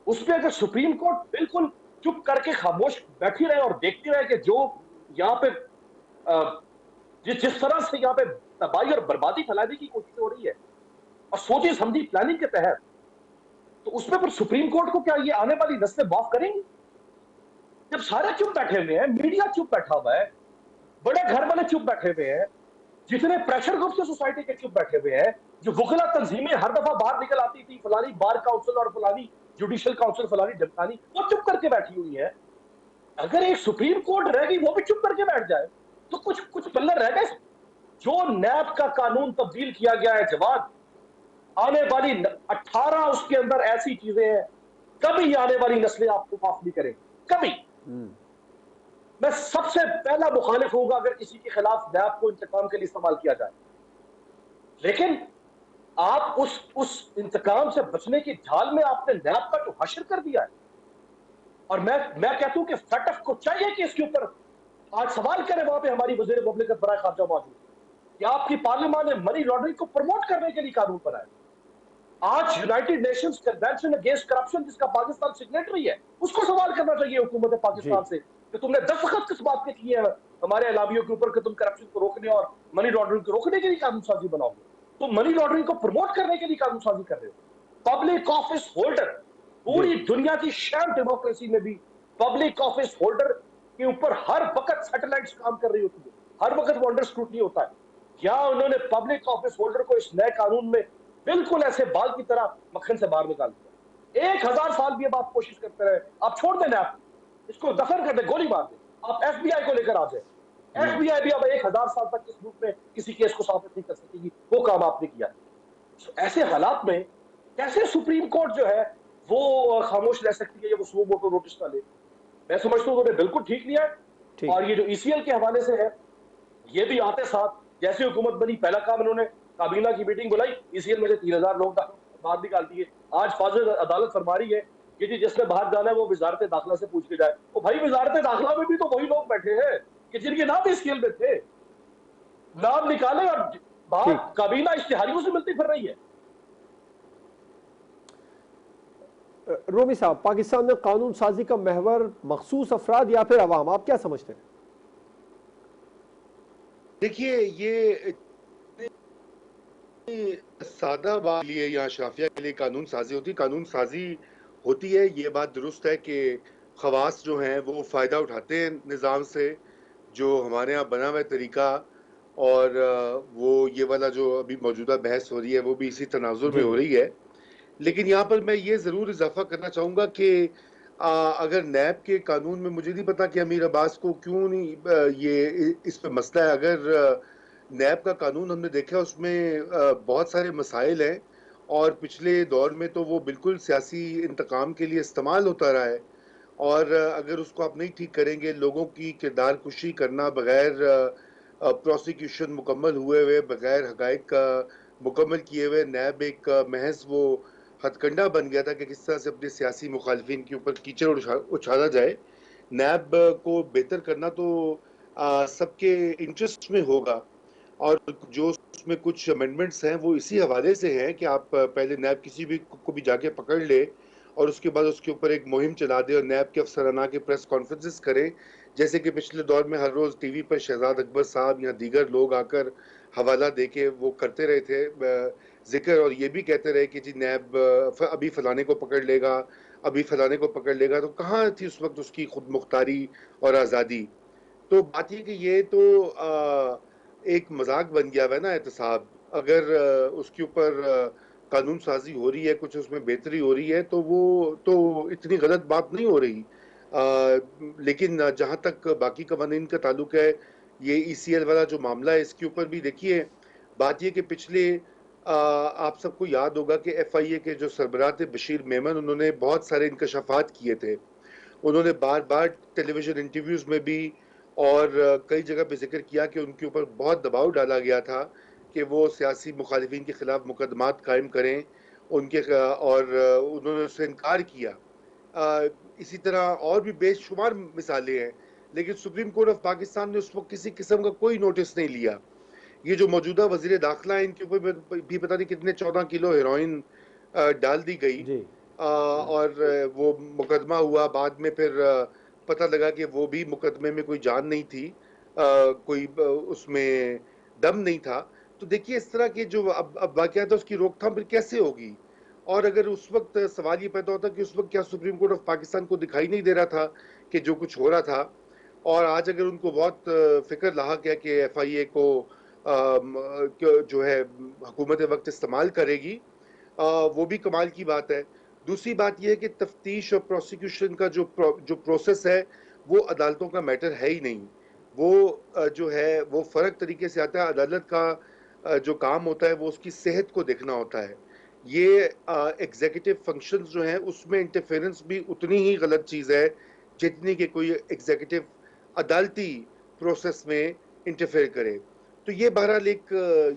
उस पर अगर सुप्रीम कोर्ट बिल्कुल चुप करके खामोश बैठी रहे और देखती रहे कि जो यहाँ पे जिस तरह से यहाँ पे तबाही और बर्बादी फैलाने की कोशिश हो रही है और सोची समझी प्लानिंग के तहत, तो उसमें पर सुप्रीम कोर्ट को क्या ये आने वाली नस्लें माफ करेंगी? जब सारे चुप बैठे हुए हैं, मीडिया चुप बैठा हुआ है, बड़े घर वाले चुप बैठे हुए हैं, जितने प्रेशर ग्रुप से सोसाइटी के चुप बैठे हुए हैं, जो वकला तंजीमें हर दफा बाहर निकल आती थी, फलानी बार काउंसिल और फलानी जुडिशियल काउंसिल, फलानी ढमकानी, वो चुप करके बैठी हुई है। अगर एक सुप्रीम कोर्ट रह गई वो भी चुप करके बैठ जाए तो कुछ पल्ले रह गए। जो नैब का कानून तब्दील किया गया है जवाब, आने वाली 18 उसके अंदर ऐसी चीजें हैं, कभी आने वाली नस्लें आपको माफ नहीं करेंगी, कभी। मैं सबसे पहला मुखालिफ होऊंगा अगर किसी के खिलाफ नैब को इंतकाम के लिए इस्तेमाल किया जाए। लेकिन आप उस इंतकाम से बचने की ढाल में आपने नैब का जो हश्र कर दिया है, और मैं कहता हूं कि फटफ को चाहिए कि इसके ऊपर आज सवाल करें, वहां पे हमारी वज़ीर मुमलिकत बराए खारजा मौजूद कि आपकी पार्लियामेंट ने मनी लॉन्ड्रिंग को प्रमोट करने के लिए कानून बनाया। आज United Nations convention against corruption जिसका पाकिस्तान सिग्नेटरी है, उसको सवाल करना चाहिए हुकूमत पाकिस्तान से कि तुमने दस्तखत किस बात के किए हैं हमारे एलामियों के ऊपर कि तुम करप्शन को रोकने और मनी लॉन्ड्रिंग को रोकने के लिए कानून साजी बनाओगे। तुम मनी लॉन्ड्रिंग को प्रमोट करने के लिए कानून साजी कर रहे हो। पब्लिक ऑफिस होल्डर, पूरी दुनिया की शैम डेमोक्रेसी में भी पब्लिक ऑफिस होल्डर के ऊपर हर वक्त सैटेलाइट्स काम कर रही होती है, हर वक्त वो अंडर स्क्रूटनी होता है। क्या उन्होंने पब्लिक ऑफिस होल्डर को इस नए कानून में बिल्कुल ऐसे बाल की तरह मक्खन से बाहर निकाल दिया? 1000 साल भी अब आप कोशिश करते रहे, आप छोड़ देना, आप इसको दफन कर दे, गोली मार दे, आप FBI को लेकर आ जाए। FBI भी अब 1000 साल तक इस रूप में किसी केस को साबित नहीं कर सकेगी, वो काम आपने किया। ऐसे हालात में कैसे सुप्रीम कोर्ट जो है वो खामोश रह सकती है या वो सुओ मोटो नोटिस ना ले? मैं समझता हूँ उन्होंने बिल्कुल ठीक लिया है। और ये जो ECL के हवाले से है, ये भी आते साथ जैसे हुकूमत बनी पहला काम इन्होंने काबीना की मीटिंग बुलाई, ECL में से 3000 लोग बाहर निकाल दिए। आज फाजिल अदालत फरमा रही है कि जी जिसने बाहर जाना है वो वजारत दाखिला से पूछ के जाए। तो भाई वजारत दाखिला में भी तो वही लोग बैठे हैं कि जिनके नाम ECL में थे, नाम निकाले और बाहर काबीना इश्तिहारियों से मिलती फिर रही है। रोमी साहब, पाकिस्तान में कानून साजी का महवर मखसूस अफराद या फिर अवाम, आप क्या समझते हैं? देखिए, ये सादा बात लिए या शाफिया के लिए कानून साजी होती है। ये बात दुरुस्त है कि खवास जो हैं वो फ़ायदा उठाते हैं निज़ाम से, जो हमारे यहाँ बना हुआ तरीका, और वो ये वाला जो अभी मौजूदा बहस हो रही है वो भी इसी तनाजुर में हो रही है। लेकिन यहाँ पर मैं ये ज़रूर इजाफा करना चाहूँगा कि अगर नैब के कानून में, मुझे नहीं पता कि अमीर अब्बास को क्यों नहीं ये इस पर मसला है। अगर नैब का कानून हमने देखा उसमें बहुत सारे मसाइल हैं, और पिछले दौर में तो वो बिल्कुल सियासी इंतकाम के लिए इस्तेमाल होता रहा है। और अगर उसको आप नहीं ठीक करेंगे, लोगों की किरदार कुशी करना बगैर प्रोसिक्यूशन मुकम्मल हुए बगैर हकायक का मुकम्मल किए हुए, नैब एक महज वो हथकंडा बन गया था कि किस तरह से अपने सियासी मुखालिफिन के ऊपर कीचड़ उछाला जाए। नैब को बेहतर करना तो सबके इंटरेस्ट में होगा, और जो उसमें कुछ अमेंडमेंट्स हैं वो इसी हवाले से हैं कि आप पहले नैब किसी भी को भी जाके पकड़ ले और उसके बाद उसके ऊपर एक मुहिम चला दे और नैब के अफसराना के प्रेस कॉन्फ्रेंसेस करें, जैसे कि पिछले दौर में हर रोज़ टीवी पर शहजाद अकबर साहब या दीगर लोग आकर हवाला दे के वो करते रहे थे जिक्र, और ये भी कहते रहे कि जी नैब अभी फलाने को पकड़ लेगा, अभी फलाने को पकड़ लेगा। तो कहाँ थी उस वक्त उसकी खुद मुख्तारी और आज़ादी? तो बात ये कि ये तो एक मजाक बन गया है ना एहतसाब। अगर उसके ऊपर कानून साजी हो रही है, कुछ उसमें बेहतरी हो रही है, तो वो तो इतनी गलत बात नहीं हो रही। लेकिन जहाँ तक बाकी कवानीन का ताल्लुक है, ये ECL वाला जो मामला है, इसके ऊपर भी देखिए बात ये कि पिछले आप सबको याद होगा कि FIA के जो सरबराह थे बशीर मेमन, उन्होंने बहुत सारे इंकशाफात किए थे। उन्होंने बार बार टेलीविजन इंटरव्यूज़ में भी और कई जगह पे जिक्र किया कि उनके ऊपर बहुत दबाव डाला गया था कि वो सियासी मुखालिफिन के खिलाफ मुकदमात कायम करें और उन्होंने उससे इनकार किया। इसी तरह और भी बेशुमार मिसालें हैं, लेकिन सुप्रीम कोर्ट ऑफ पाकिस्तान ने उस वक्त किसी किस्म का कोई नोटिस नहीं लिया। ये जो मौजूदा वजीर दाखिला है, इनके ऊपर भी पता नहीं कितने 14 किलो हेरोइन डाल दी गई, और वो मुकदमा हुआ। बाद में फिर पता लगा कि वो भी मुकदमे में कोई जान नहीं थी, कोई उसमें दम नहीं था। तो देखिए इस तरह के जो अब वाक़यात है उसकी रोकथाम फिर कैसे होगी? और अगर उस वक्त सवाल ये पैदा होता कि उस वक्त क्या सुप्रीम कोर्ट ऑफ पाकिस्तान को दिखाई नहीं दे रहा था कि जो कुछ हो रहा था? और आज अगर उनको बहुत फिक्र लाहक है कि FIA को जो है हुकूमत वक्त इस्तेमाल करेगी, वो भी कमाल की बात है। दूसरी बात यह है कि तफ्तीश और प्रोसिक्यूशन का जो प्रोसेस है वो अदालतों का मैटर है ही नहीं। वो जो है वो फ़र्क तरीके से आता है। अदालत का जो काम होता है वो उसकी सेहत को देखना होता है। ये एग्जीक्यूटिव फंक्शंस जो हैं उसमें इंटरफेरेंस भी उतनी ही गलत चीज़ है जितनी कि कोई एग्जीक्यूटिव अदालती प्रोसेस में इंटरफेयर करे। तो ये बहरहाल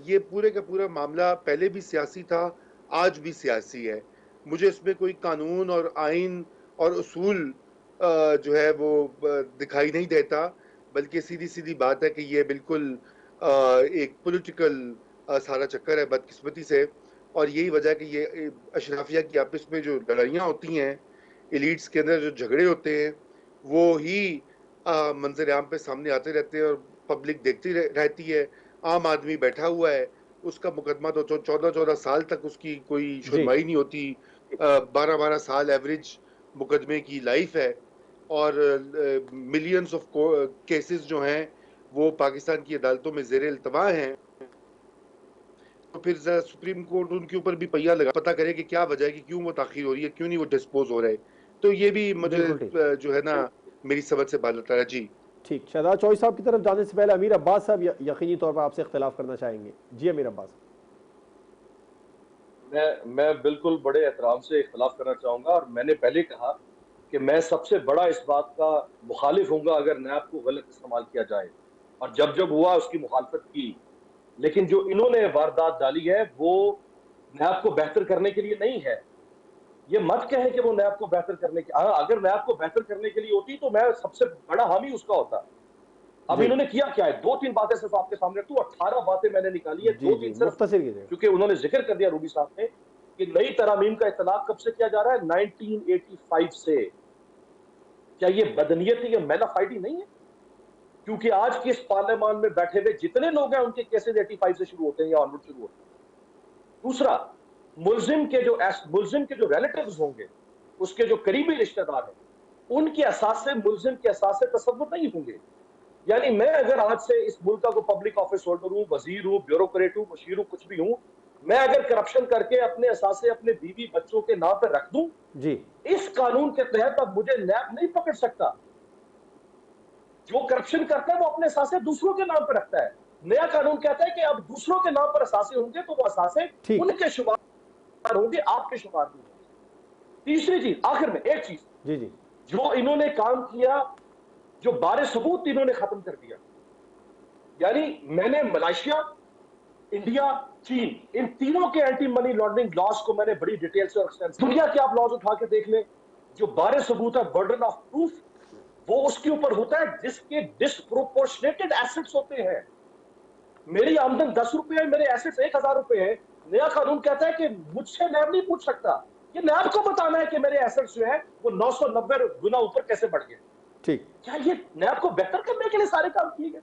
ये पूरे का पूरा मामला पहले भी सियासी था, आज भी सियासी है। मुझे इसमें कोई कानून और आइन और उसूल जो है वो दिखाई नहीं देता, बल्कि सीधी सीधी बात है कि ये बिल्कुल एक पॉलिटिकल सारा चक्कर है बदकिस्मती से। और यही वजह है कि ये अशराफिया की आपस में जो लड़ाइयाँ होती हैं, एलिट्स के अंदर जो झगड़े होते हैं, वो ही मंजर आम पे सामने आते रहते हैं और पब्लिक देखती रहती है। आम आदमी बैठा हुआ है, उसका मुकदमा तो 14-14 साल तक उसकी कोई जी। सुनवाई नहीं होती। 12-12 साल एवरेज मुकदमे की लाइफ है, और मिलियंस ऑफ केसेस जो हैं वो पाकिस्तान की अदालतों में ज़ेर इल्तवा हैं। तो फिर जरा सुप्रीम कोर्ट उनके ऊपर भी पहिया लगा, पता करे कि क्या वजह है कि क्यों वो ताखीर हो रही है, क्यों नहीं वो डिस्पोज हो रहे। तो ये भी मुझे बिल्कुल ठीक। जो है ना मेरी समझ से बाहर लगता है। जी ठीक, शहजाद चौधरी साहब की तरफ जाने से पहले अमीर अब्बास साहब यकीनी तौर पर आपसे इख्तिलाफ करना चाहेंगे। जी अमीर अब्बास। मैं बिल्कुल बड़े एहतराम से इख्तिलाफ करना चाहूंगा, और मैंने पहले कहा कि मैं सबसे बड़ा इस बात का मुखालिफ हूंगा अगर नैब को गलत इस्तेमाल किया जाए, और जब जब हुआ उसकी मुखालफत की। लेकिन जो इन्होंने वारदात डाली है वो नैब को बेहतर करने के लिए नहीं है। ये मत कहे कि वो नैब को बेहतर करने के, अगर नैब को बेहतर करने के लिए होती तो मैं सबसे बड़ा हामी उसका होता। अब जी इन्होंने किया क्या है, 2-3 बातें सिर्फ आपके सामने रखूं, 18 बातें मैंने निकाली है, जी 2-3 जी, सिर्फ मुख्तसर कीजिएगा। क्योंकि उन्होंने जिक्र कर दिया रूबी साहब ने कि नई तरामीम का इतलाक कब से किया जा रहा है, 1985 से। क्या ये बदनीयती या मैलाफाइडी नहीं है? क्योंकि आज के इस पार्लियामान में बैठे हुए जितने लोग हैं उनके केसेस 85 से शुरू होते हैं या ऑनवर्ड शुरू होते हैं। दूसरा, मुल्जिम के जो रिलेटिव्स होंगे, उसके जो करीबी रिश्तेदार हैं, उनके असास से मुल्जिम के असास से तसव्वुर नहीं होंगे। यानी मैं अगर आज से इस मुल्क का कोई पब्लिक ऑफिस होल्डर हूं, वजीर हूं, ब्यूरोक्रेट हूं, मुशीर हूं, कुछ भी हूं, मैं अगर करप्शन करके अपने असासे अपने बीवी बच्चों के नाम पर रख दूं, जी इस कानून के तहत अब मुझे नैब नहीं पकड़ सकता। जो करप्शन करता है वो अपने असासे दूसरों के नाम पर रखता है। नया कानून कहता है कि अब दूसरों के नाम पर असासे होंगे तो वो असासे ठीक। उनके शुमार होंगे, आपके शुमार नहीं होंगे। तीसरी चीज, आखिर में एक चीज, जी जी जो इन्होंने काम किया, जो बारे सबूत इन्होंने खत्म कर दिया। यानी मैंने मलेशिया, इंडिया, चीन, इन तीनों के एंटी मनी लॉन्ड्रिंग लॉज को मैंने बड़ी डिटेल से और एक्सटेंसिव, दुनिया के आप लॉज उठा के देख लें, जो बारे सबूत है, बर्डन ऑफ प्रूफ, वो उसके ऊपर होता है जिसके डिस्प्रोपोर्शनेटेड एसेट्स होते हैं। मेरी आमदन 10 रुपए है, मेरे एसेट्स 1000 रुपए है। नया कानून कहता है कि मुझसे नैब नहीं पूछ सकता, ये नैब को बताना है कि मेरे एसेट्स जो है वो 990 गुना ऊपर कैसे बढ़ गए। ठीक क्या ये नैब को बेहतर करने के लिए सारे काम किए गए?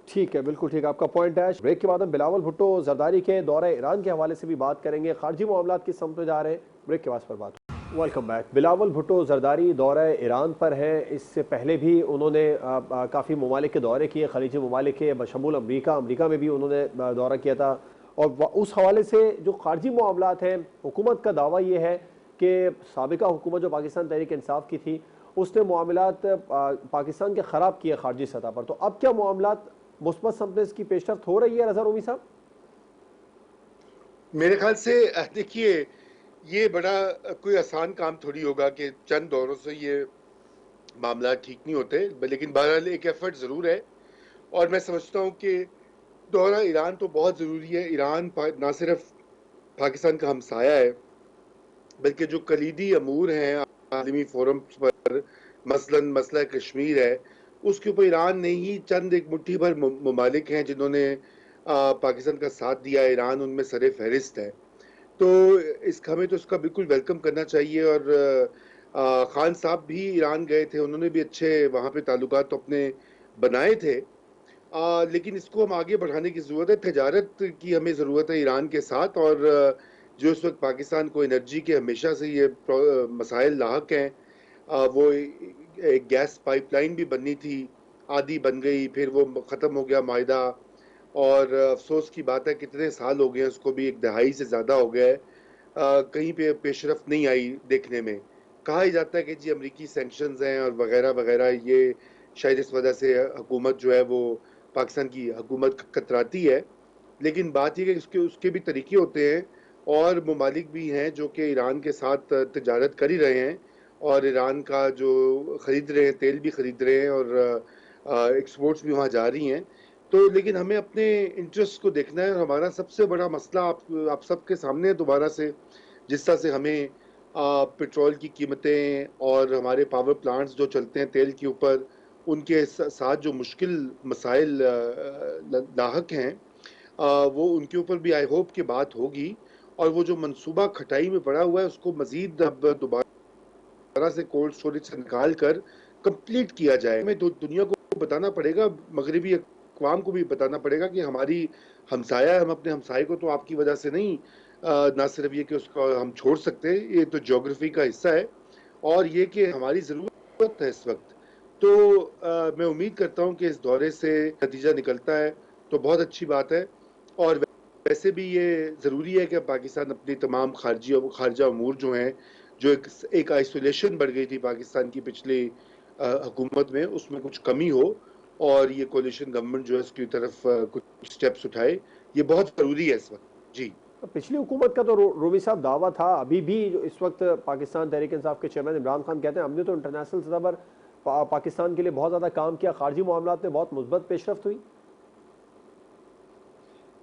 ठीक है, बिल्कुल ठीक, आपका पॉइंट है। ब्रेक के बाद हम बिलावल भुट्टो जरदारी के दौरे ईरान के हवाले से भी बात करेंगे। खारजी मामलात किस समत में जा रहे हैं, ब्रेक के बाद पर बात। Welcome back. बिलावल भुट्टो जरदारी दौरे ईरान पर हैं। इससे पहले भी उन्होंने काफ़ी ममालिक के दौरे किए, खलीजी ममालिक के बशमूल अमरीका में भी उन्होंने दौरा किया था। और उस हवाले से जो खारजी मामलात हैं, हुकूमत का दावा ये है कि साबिका हुकूमत जो पाकिस्तान तहरीक इंसाफ की थी, उसने मामलात पाकिस्तान के ख़राब किए खारजी सतह पर। तो अब क्या मामलात मुस्बत समत की पेशरफ्त हो रही है रज़ा रूमी साहब? मेरे ख्याल से देखिए, ये बड़ा कोई आसान काम थोड़ी होगा कि चंद दौरों से ये मामला ठीक नहीं होते, लेकिन बहरहाल एक एफर्ट ज़रूर है। और मैं समझता हूँ कि दौरा ईरान तो बहुत ज़रूरी है। ईरान ना सिर्फ पाकिस्तान का हमसाया है, बल्कि जो कलीदी अमूर हैं आलमी फोरम पर, मसलन मसला कश्मीर है, उसके ऊपर ईरान ने ही चंद एक मुट्ठी भर ममालिक हैं जिन्होंने पाकिस्तान का साथ दिया। ईरान उनमें सरे फहरिस्त है। तो हमें तो इसका बिल्कुल वेलकम करना चाहिए। और खान साहब भी ईरान गए थे, उन्होंने भी अच्छे वहाँ पे ताल्लुकात तो अपने बनाए थे। लेकिन इसको हम आगे बढ़ाने की ज़रूरत है। तजारत की हमें ज़रूरत है ईरान के साथ। और जो इस वक्त पाकिस्तान को एनर्जी के हमेशा से ये मसाइल लाहक हैं, वो एक गैस पाइपलाइन भी बननी थी, आधी बन गई, फिर वो ख़त्म हो गया मायदा। और अफसोस की बात है कितने साल हो गए हैं, उसको भी 1 दहाई से ज़्यादा हो गया है, कहीं पे पेशरफ नहीं आई देखने में। कहा ही जाता है कि जी अमरीकी सैंक्शंस हैं और वगैरह वगैरह, ये शायद इस वजह से हुकूमत जो है वो पाकिस्तान की हुकूमत कतराती है। लेकिन बात यह कि उसके भी तरीके होते हैं, और ममालिक भी हैं जो कि ईरान के साथ तजारत कर ही रहे हैं। और ईरान का जो खरीद रहे हैं, तेल भी खरीद रहे हैं और एक्सपोर्ट्स भी वहाँ जा रही हैं। तो लेकिन हमें अपने इंटरेस्ट को देखना है, और हमारा सबसे बड़ा मसला आप सबके सामने है दोबारा से, जिस तरह से हमें पेट्रोल की कीमतें और हमारे पावर प्लांट्स जो चलते हैं तेल के ऊपर, उनके साथ जो मुश्किल मसाइल लाहक हैं, वो उनके ऊपर भी आई होप की बात होगी। और वो जो मंसूबा खटाई में पड़ा हुआ है उसको मजीद अब दोबारा से कोल्ड स्टोरेज से निकाल कर कंप्लीट किया जाए। हमें दुनिया को बताना पड़ेगा, मगरबी अक़वाम को भी बताना पड़ेगा कि हमारी हमसाया है, हम अपने हमसाए को तो आपकी वजह से नहीं, ना सिर्फ ये कि उसको हम छोड़ सकते, ये तो ज्योग्राफी का हिस्सा है और ये कि हमारी ज़रूरत है इस वक्त। तो मैं उम्मीद करता हूँ कि इस दौरे से नतीजा निकलता है तो बहुत अच्छी बात है। और वैसे भी ये ज़रूरी है कि पाकिस्तान अपनी तमाम खारजा अमूर जो हैं, जो एक आइसोलेशन बढ़ गई थी पाकिस्तान की पिछली हुकूमत में, उसमें कुछ कमी हो और ये कोलिशन गवर्नमेंट जो है उसकी तरफ कुछ स्टेप्स उठाए, ये बहुत ज़रूरी है इस वक्त। जी, पिछली हुकूमत का तो रूमी साहब दावा था, अभी भी इस वक्त पाकिस्तान तहरीक इंसाफ के चेयरमैन इमरान खान कहते हैं हमने तो इंटरनेशनल सतह पर पाकिस्तान के लिए बहुत ज़्यादा काम किया, खारजी मामलात में बहुत मुस्बत पेशरफ्त हुई।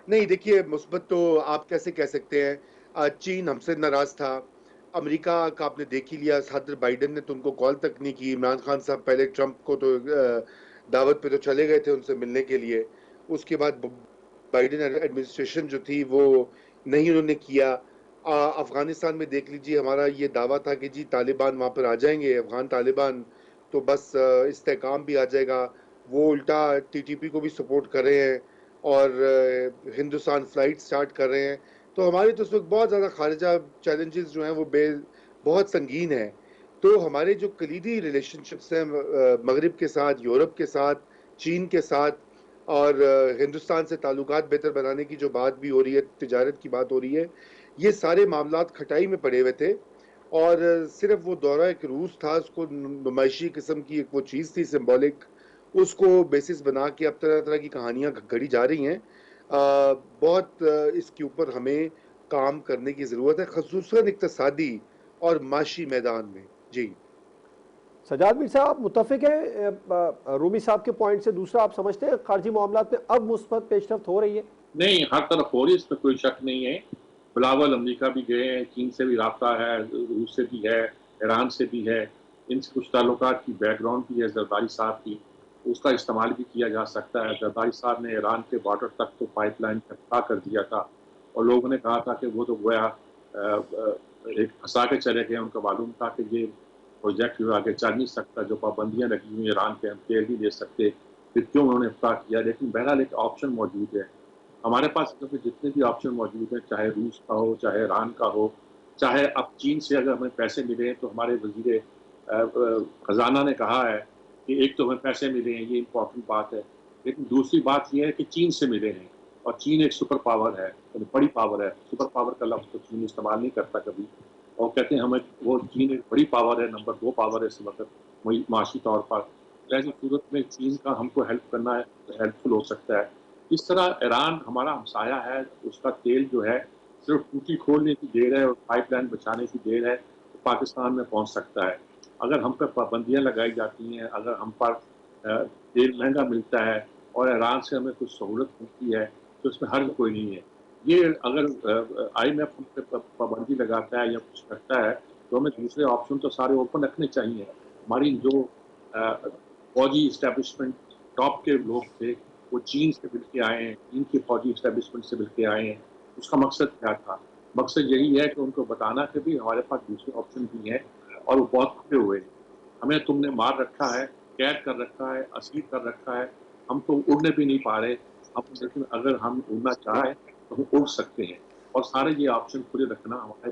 नहीं देखिए, मुस्बत तो आप कैसे कह सकते हैं, चीन हमसे नाराज था, अमेरिका का आपने देख ही लिया, सदर बाइडेन ने तो उनको कॉल तक नहीं की, इमरान खान साहब पहले ट्रंप को तो दावत पे तो चले गए थे उनसे मिलने के लिए, उसके बाद बाइडेन एडमिनिस्ट्रेशन जो थी वो नहीं उन्होंने किया। अफगानिस्तान में देख लीजिए, हमारा ये दावा था कि जी तालिबान वहाँ पर आ जाएंगे, अफगान तालिबान, तो बस इस्तेहकाम भी आ जाएगा, वो उल्टा टीटीपी को भी सपोर्ट कर रहे हैं और हिंदुस्तान फ्लाइट स्टार्ट कर रहे हैं। तो हमारे तो उस वक्त बहुत ज़्यादा खारिजा चैलेंजेस जो हैं वो बहुत संगीन है। तो हमारे जो कलीदी रिलेशनशिप्स हैं मगरिब के साथ, यूरोप के साथ, चीन के साथ और हिंदुस्तान से ताल्लुकात बेहतर बनाने की जो बात भी हो रही है, तिजारत की बात हो रही है, ये सारे मामलात खटाई में पड़े हुए थे। और सिर्फ वो दौरा एक रूस था, उसको नुमाइशी किस्म की एक वो चीज़ थी सिंबॉलिक, उसको बेसिस बना के अब तरह तरह की कहानियां घड़ी जा रही हैं। बहुत इसके ऊपर हमें काम करने की ज़रूरत है, ख़ुसूसन इक़्तिसादी और माशी मैदान में। जी, सजाद मीर साहब, आप मुत्तफिक हैं रूमी साहब के पॉइंट से? दूसरा, आप समझते हैं खारजी मामलात में अब मुस्बत पेशरफ्त हो रही है? नहीं, हर तरफ हो रही है, इसमें कोई शक नहीं है। बिलावल अमेरिका भी गए हैं, चीन से भी राब्ता है, रूस से भी है, ईरान से भी है, इनसे कुछ ताल्लुकात की बैकग्राउंड भी है जरदारी साहब की, उसका इस्तेमाल भी किया जा सकता है। जरदारी साहब ने ईरान के बॉर्डर तक तो पाइपलाइन फंसा कर दिया था और लोगों ने कहा था कि वो तो गोया एक फंसा के चले गए, उनको मालूम था कि ये प्रोजेक्ट जो आगे चल नहीं सकता, जो पाबंदियां लगी हुई ईरान पे, हम तेल नहीं ले सकते, फिर क्यों उन्होंने इफ्तार किया। लेकिन बहरहाल एक ऑप्शन मौजूद है हमारे पास, क्योंकि जितने भी ऑप्शन मौजूद हैं, चाहे रूस का हो, चाहे ईरान का हो, चाहे अब चीन से अगर हमें पैसे मिले हैं, तो हमारे वजीर खजाना ने कहा है कि एक तो हमें पैसे मिले हैं, ये इम्पोर्टेंट बात है, लेकिन दूसरी बात ये है कि चीन से मिले हैं और चीन एक सुपर पावर है, तो बड़ी पावर है। सुपर पावर का लफ्ज़ तो चीन इस्तेमाल नहीं करता कभी, और कहते हैं हमें वो चीन एक बड़ी पावर है, नंबर 2 पावर है इस वक्त माशी तौर पर। ऐसी सूरत में चीन का हमको हेल्प करना है, हेल्पफुल हो सकता है। इस तरह ईरान हमारा हमसाया है, उसका तेल जो है सिर्फ टूटी खोलने की देर है और पाइपलाइन बचाने की देर है, तो पाकिस्तान में पहुंच सकता है। अगर हम पर पाबंदियां लगाई जाती हैं, अगर हम पर तेल महंगा मिलता है और ईरान से हमें कुछ सहूलत मिलती है, तो इसमें हर्ज कोई नहीं है। ये अगर IMF हम पे पाबंदी लगाता है या कुछ करता है, तो हमें दूसरे ऑप्शन तो सारे ओपन रखने चाहिए। हमारी जो फौजी इस्टेब्लिशमेंट टॉप के लोग थे, वो चीन से मिल के आए हैं, चीन की फौजी इस्टेब्लिशमेंट से मिल के आए हैं। उसका मकसद क्या था? मकसद यही है कि उनको बताना कि भी हमारे पास दूसरे ऑप्शन भी हैं और वो बहुत खुले हुए हैं। हमें तुमने मार रखा है, कैद कर रखा है, असीर कर रखा है, हम तो उड़ने भी नहीं पा रहे। हम लेकिन अगर हम उड़ना चाहें तो हम उड़ सकते हैं, और सारे ये ऑप्शन खुले रखना हमारे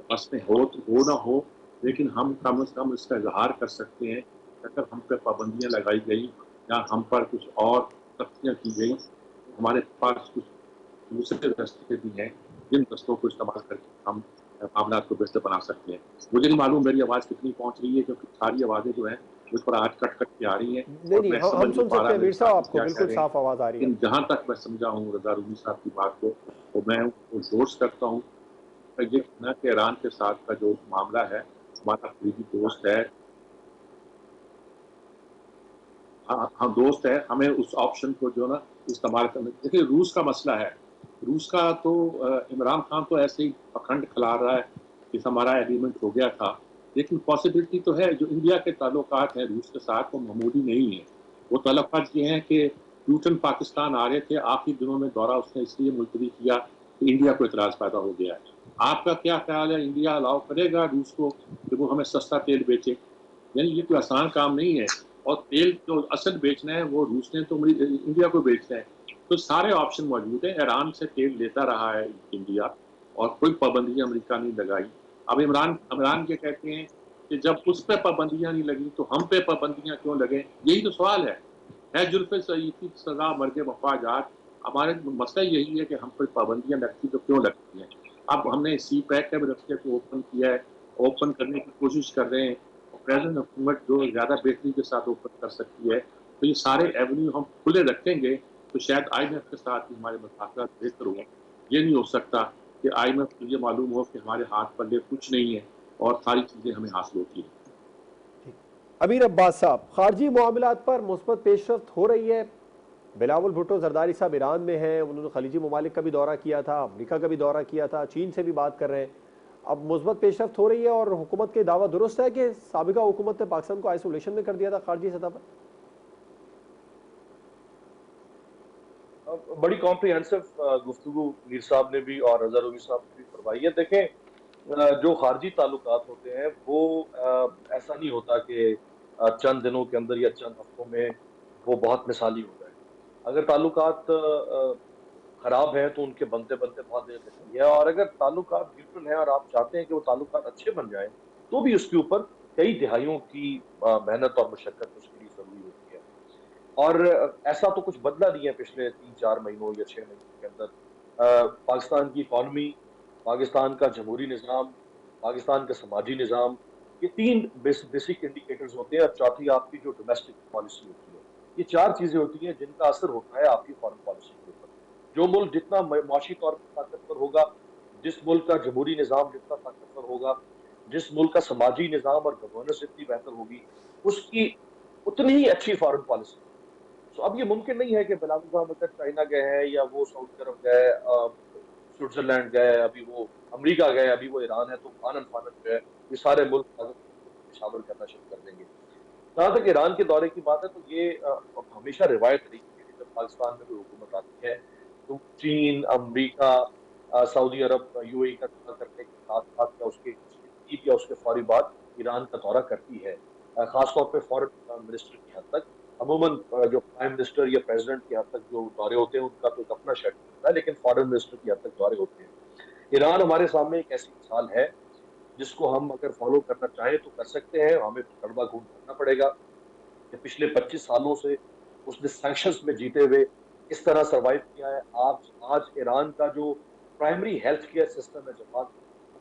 पास में हो तो हो ना हो, लेकिन हम कम से कम इसका इजहार कर सकते हैं। अगर हम पे पाबंदियां लगाई गई या हम पर कुछ और सख्तियाँ की गई, हमारे पास कुछ दूसरे रास्ते भी हैं, जिन रास्तों को इस्तेमाल करके हम मामला को बेहतर बना सकते हैं। मुझे नहीं मालूम मेरी आवाज़ कितनी पहुँच रही है, क्योंकि सारी आवाज़ें जो हैं मुझ पर आज कट के आ रही हैं नहीं और नहीं, मैं समझ हम नहीं सुन पा सकते रहा हैं मेरे मीर साहब, साथी आपको क्या कह बिल्कुल रहे हैं। साफ आवाज़ आ रही है। लेकिन जहाँ तक मैं समझा हूँ रज़ा रूमी साहब की बात को, तो मैं जोर करता हूँ कि ये ना कि ईरान के साथ का जो मामला है, हमारा करीबी दोस्त है, हाँ हाँ दोस्त है, हमें उस ऑप्शन को जो ना इस्तेमाल करना। देखिए रूस का मसला है, रूस का तो इमरान खान तो ऐसे ही पखंड खिला रहा है कि हमारा एग्रीमेंट हो गया था, लेकिन पॉसिबिलिटी तो है जो इंडिया के ताल्लुकात हैं रूस के साथ वो मामूली नहीं है। वो ताल्लुकात ये हैं कि प्यूटन पाकिस्तान आ रहे थे, आखिरी दिनों में दौरा उसने इसलिए मुलतवी किया कि इंडिया को इतराज पैदा हो गया है। आपका क्या ख्याल है, इंडिया अलाउ करेगा रूस को कि वो हमें सस्ता तेल बेचे? यानी ये कोई आसान काम नहीं है, और तेल जो असल बेचना है वो रूस ने तो इंडिया को बेचना है। तो सारे ऑप्शन मौजूद हैं। ईरान से तेल लेता रहा है इंडिया और कोई पाबंदियां अमेरिका नहीं लगाई। अब इमरान इमरान ये कहते हैं कि जब उस पर पाबंदियां नहीं लगी तो हम पे पाबंदियां क्यों लगे? यही तो सवाल है जुल्फ़े सईदी की सजा मर्ग वफाजात। हमारे मसला यही है कि हम पर पाबंदियां लगती तो क्यों लगती हैं? अब हमने सी पैक के रस्ते को ओपन किया है, ओपन करने की कोशिश कर रहे हैं, प्रेजेंट हुकूमत जो ज़्यादा बेहतरी के साथ ओपन कर सकती है। तो ये सारे एवेन्यू हम खुले रखेंगे तो शायद IMF के साथ भी हमारे मुज़ाकरात बेहतर हों। ये नहीं हो सकता कि IMF को ये मालूम हो कि हमारे हाथ पल्ले कुछ नहीं है और सारी चीज़ें हमें हासिल होती हैं। अमीर अब्बास साहब, खारजी मामलात पर मुस्बत पेशरफ्त हो रही है। बिलावल भुट्टो जरदारी साहब ईरान में हैं, उन्होंने खलीजी ममालिक का भी दौरा किया था, अमरीका का भी दौरा किया था, चीन से भी बात कर रहे हैं। अब मुस्बत पेशरफ्त हो रही है और हुकूमत के दावा दुरुस्त है कि साबिका हुकूमत ने पाकिस्तान को आइसोलेशन में कर दिया था खारजी सतह पर। बड़ी कॉम्प्रिहेंसिव गुफ्तगू मीर साहब ने भी और रजा रूमी साहब ने भी फरमाई है। देखें, जो खारजी ताल्लुकात होते हैं वो ऐसा नहीं होता कि चंद दिनों के अंदर या चंद हफ्तों में वो बहुत मिसाली हो जाए। अगर ताल्लुकात खराब हैं तो उनके बनते बनते बहुत देर लगती है, और अगर ताल्लुकात न्यूट्रल हैं और आप चाहते हैं कि वो ताल्लुकात अच्छे बन जाएं तो भी उसके ऊपर कई दिहाइयों की मेहनत और मशक्कत उसके लिए जरूरी होती है। और ऐसा तो कुछ बदला नहीं है पिछले 3-4 महीनों या 6 महीनों के अंदर। पाकिस्तान की इकॉनमी, पाकिस्तान का जमहूरी निज़ाम, पाकिस्तान का समाजी निज़ाम, ये 3 बेसिक इंडिकेटर्स होते हैं, और चौथी आपकी जो डोमेस्टिक पॉलिसी होती है। ये 4 चीजें होती हैं जिनका असर होता है आपकी फॉरेन पॉलिसी के ऊपर। जो मुल्क जितना माशी तौर पर ताकतवर होगा, जिस मुल्क का जमहूरी निज़ाम जितना ताकतवर होगा, जिस मुल्क का समाजी निज़ाम और गवर्नेंस जितनी बेहतर होगी, उसकी उतनी ही अच्छी फॉरेन पॉलिसी। तो अब ये मुमकिन नहीं है कि बिलावल साहब अगर चाइना गए हैं या वो सऊदी अरब गए, स्विट्जरलैंड गए, अभी वो अमेरिका गए, अभी वो ईरान है, तो आनन फानन जो है ये सारे मुल्क शामिल करना शुरू कर देंगे। जहाँ तक ईरान के दौरे की बात है तो ये हमेशा रिवायत रही है कि जब पाकिस्तान में कोई हुकूमत आती है तो चीन, अमेरिका, सऊदी अरब, UAE का दौरा करने के साथ साथ या उसके ईद या उसके फौरी बाद ईरान का दौरा करती है। खासतौर पर फॉरेन मिनिस्टर की हद तक। अमूमन जो प्राइम मिनिस्टर या प्रेसिडेंट की हद तक जो दौरे होते हैं उनका तो एक अपना शेड्यूल होता है, लेकिन फॉरेन मिनिस्टर की हद तक दौरे होते हैं। ईरान हमारे सामने एक ऐसी मिसाल है जिसको हम अगर फॉलो करना चाहें तो कर सकते हैं। हमें कड़वा खून करना पड़ेगा कि पिछले 25 सालों से उसने सैंक्शंस में जीते हुए इस तरह सरवाइव किया है। आज आज ईरान का जो प्राइमरी हेल्थ केयर सिस्टम है जवाब,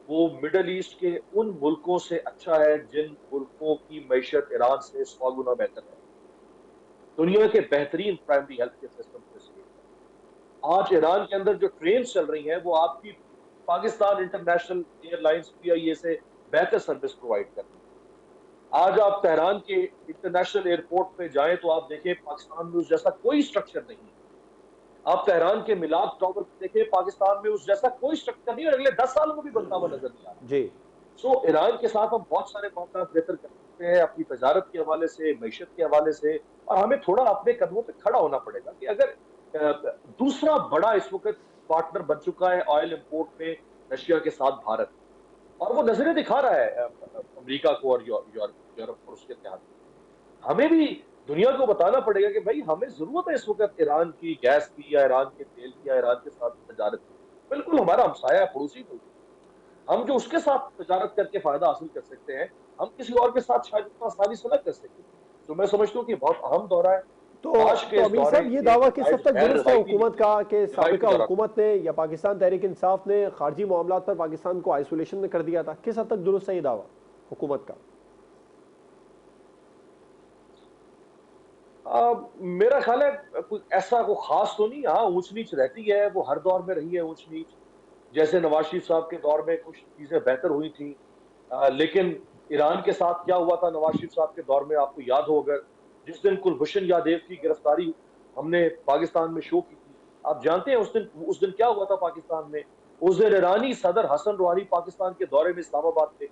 वो मिडल ईस्ट के उन मुल्कों से अच्छा है जिन मुल्कों की मैशत ईरान से 100 गुना बेहतर है। दुनिया के बेहतरीन प्राइमरी हेल्थ केयर सिस्टम से आज ईरान के अंदर जो ट्रेन चल रही हैं वो आपकी पाकिस्तान इंटरनेशनल एयरलाइंस PIA से बेहतर सर्विस प्रोवाइड कर रही है। आज आप तेहरान के इंटरनेशनल एयरपोर्ट पे जाएं तो आप देखें पाकिस्तान में उस जैसा कोई स्ट्रक्चर नहीं है। आप तेहरान के मिलाद टावर देखें, पाकिस्तान में उस जैसा कोई स्ट्रक्चर नहीं है और अगले 10 सालों में भी बनता हुआ नजर नहीं आ रहा। जी। सो ईरान के साथ हम बहुत सारे मामला बेहतर कर सकते हैं अपनी तजारत के हवाले से, मैशत के हवाले से, और हमें थोड़ा अपने कदमों पर खड़ा होना पड़ेगा कि अगर दूसरा बड़ा इस वक्त पार्टनर बन चुका है ऑयल इंपोर्ट में रशिया के साथ भारत, और वो नजरें दिखा रहा है अमेरिका को और यूरोप और उसके इत्तेहाद को। हमें भी दुनिया को बताना पड़ेगा कि भाई हमें जरूरत है इस वक्त ईरान की गैस की या ईरान के तेल की या ईरान के साथ तजारत की। बिल्कुल हमारा हमसाया है, पड़ोसी मुल्क, हम जो उसके साथ तजारत करके फायदा हासिल कर सकते हैं हम किसी और के साथ शायद इतना आसानी से न कर सकते। तो मैं समझता हूँ कि बहुत अहम दौरा है। तो अमीर साहब, ये दावा किस हद तक दुरुस्त है हुकूमत का कि साबिका हुकूमत ने या पाकिस्तान तहरीक इंसाफ ने खारजी मामलात पर पाकिस्तान को आइसोलेशन में कर दिया था? किस हद तक दुरुस्त है ये दावा हुकूमत का? मेरा ख्याल है कुछ ऐसा को खास तो नहीं। हाँ, ऊंच नीच रहती है, वो हर दौर में रही है ऊंच नीच। जैसे नवाज शरीफ साहब के दौर में कुछ चीजें बेहतर हुई थी, लेकिन ईरान के साथ क्या हुआ था नवाज शरीफ साहब के दौर में, आपको याद हो अगर, जिस दिन कुलभूषण यादव की गिरफ्तारी हमने पाकिस्तान में शो की थी, आप जानते हैं उस दिन क्या हुआ था पाकिस्तान में? उस दिन ईरानी सदर हसन रूहानी पाकिस्तान के दौरे में इस्लामाबाद थे।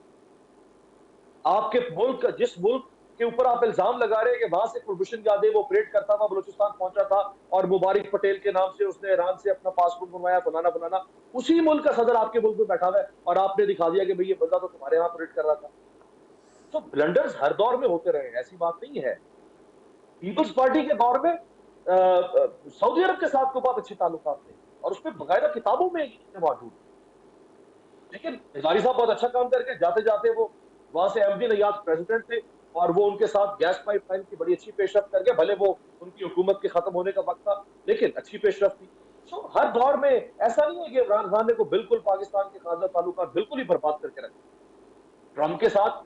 आपके मुल्क, जिस मुल्क के ऊपर आप इल्जाम लगा रहे हैं कि वहां से कुलभूषण यादव ऑपरेट करता था, बलूचिस्तान पहुंचा था और मुबारक पटेल के नाम से उसने ईरान से अपना पासपोर्ट बनवाया, फलाना, उसी मुल्क का सदर आपके मुल्क में बैठा हुआ है और आपने दिखा दिया कि भाई ये बंदा तो तुम्हारे यहाँ ऑपरेट कर रहा था। तो ब्लंडर्स हर दौर में होते रहे, ऐसी बात नहीं है। पीपल्स पार्टी के दौर में सऊदी अरब के साथ तो बहुत अच्छे ताल्लुकात थे और उसमें बकायदा किताबों में मौजूद। लेकिन हजारी साहब बहुत अच्छा काम करके जाते जाते वो वहां से एमडी नयाज प्रेसिडेंट थे और वो उनके साथ गैस पाइपलाइन की बड़ी अच्छी पेशरफ करके, भले वो उनकी हुकूमत के खत्म होने का वक्त था लेकिन अच्छी पेशरफ थी। सो हर दौर में ऐसा नहीं है कि इमरान खान ने को बिल्कुल पाकिस्तान के खानजा ताल्लुकात बिल्कुल ही बर्बाद करके रखे। ट्रंप के साथ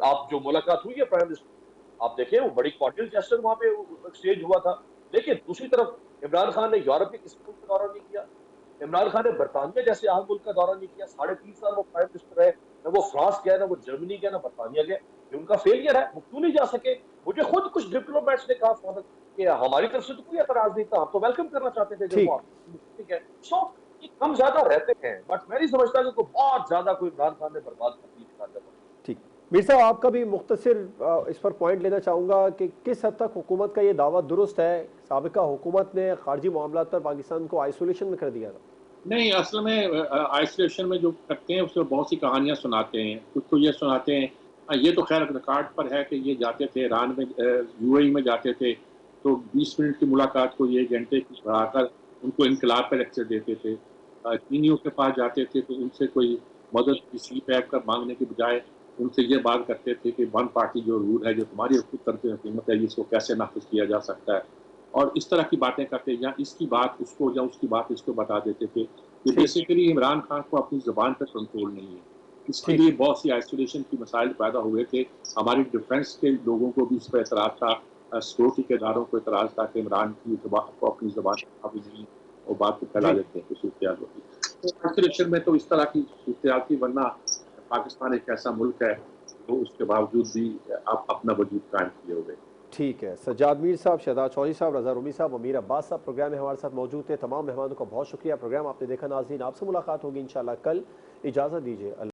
आप जो मुलाकात हुई है प्राइम मिनिस्टर, आप देखें वो बड़ी कॉर्डियल जेस्चर वहां पे एक्सचेंज हुआ था। लेकिन दूसरी तरफ इमरान खान ने यूरोप के किसी मुल्क का दौरा नहीं किया, इमरान खान ने बरतानिया जैसे अहम मुल्क का दौरा नहीं किया। 3.5 साल वो प्राइम मिनिस्टर रहे, ना वो फ्रांस गया, ना वो जर्मनी गया, ना बरतानिया गया। ये उनका फेलियर है, वो क्यों नहीं जा सके? मुझे खुद कुछ डिप्लोमेट्स ने कहा फादर कि हमारी तरफ से तो कोई एतराज नहीं था, हम तो वेलकम करना चाहते थे जब वो ठीक है। सो ये कम ज्यादा रहते हैं, बट मैं नहीं समझता कि कोई बहुत ज्यादा कोई इमरान खान ने बर्बाद कर दी थी। ठीक, मीर साहब आपका भी मुख्तसर इस पर पॉइंट लेना चाहूँगा कि किस हद तक हुकूमत का ये दावा दुरुस्त है, साबिका हुकूमत ने खारजी मामलात पर पाकिस्तान को आइसोलेशन में कर दिया था? नहीं, असल में आइसोलेशन में जो करते हैं उसमें बहुत सी कहानियाँ सुनाते हैं। कुछ तो ये सुनाते हैं, ये तो खैर रिकॉर्ड पर है कि ये जाते थे ईरान में, यूएई में जाते थे तो 20 मिनट की मुलाकात को ये घंटे की बढ़ाकर उनको इनकलाब पर लेक्चर देते थे। चीनियों के पास जाते थे तो उनसे कोई मदद की सी पैक कर मांगने के बजाय उनसे ये बात करते थे कि वन पार्टी जो रूल है, जो तुम्हारी तरफ हुकूमत है, इसको कैसे नाफिज किया जा सकता है, और इस तरह की बातें करते, या इसकी बात उसको या उसकी बात इसको बता देते थे। ये बेसिकली इमरान खान को अपनी ज़बान पर कंट्रोल नहीं है, इसके लिए बहुत सी आइसोलेशन की मसाइल पैदा हुए थे। हमारी डिफेंस के लोगों को भी इस पर एतराज़ था, सिक्योरिटी के इदारों को एतराज़ था कि इमरान की को अपनी ज़बान काबू नहीं और बात को फैला देते हैं, सूरत होती। तो आइसोलेशन में तो इस तरह की सूरत थी, वरना पाकिस्तान एक ऐसा मुल्क है तो उसके बावजूद भी आप अपना वजूद कायम किए हुए। ठीक है, सज्जाद मीर साहब, शहजाद चौधरी साहब, रज़ा रूमी साहब, अमीर अब्बास साहब प्रोग्राम में हमारे साथ मौजूद थे। तमाम मेहमानों का बहुत शुक्रिया। प्रोग्राम आपने देखा नाज़रीन, आपसे मुलाकात होगी इंशाल्लाह कल। इजाज़त दीजिए।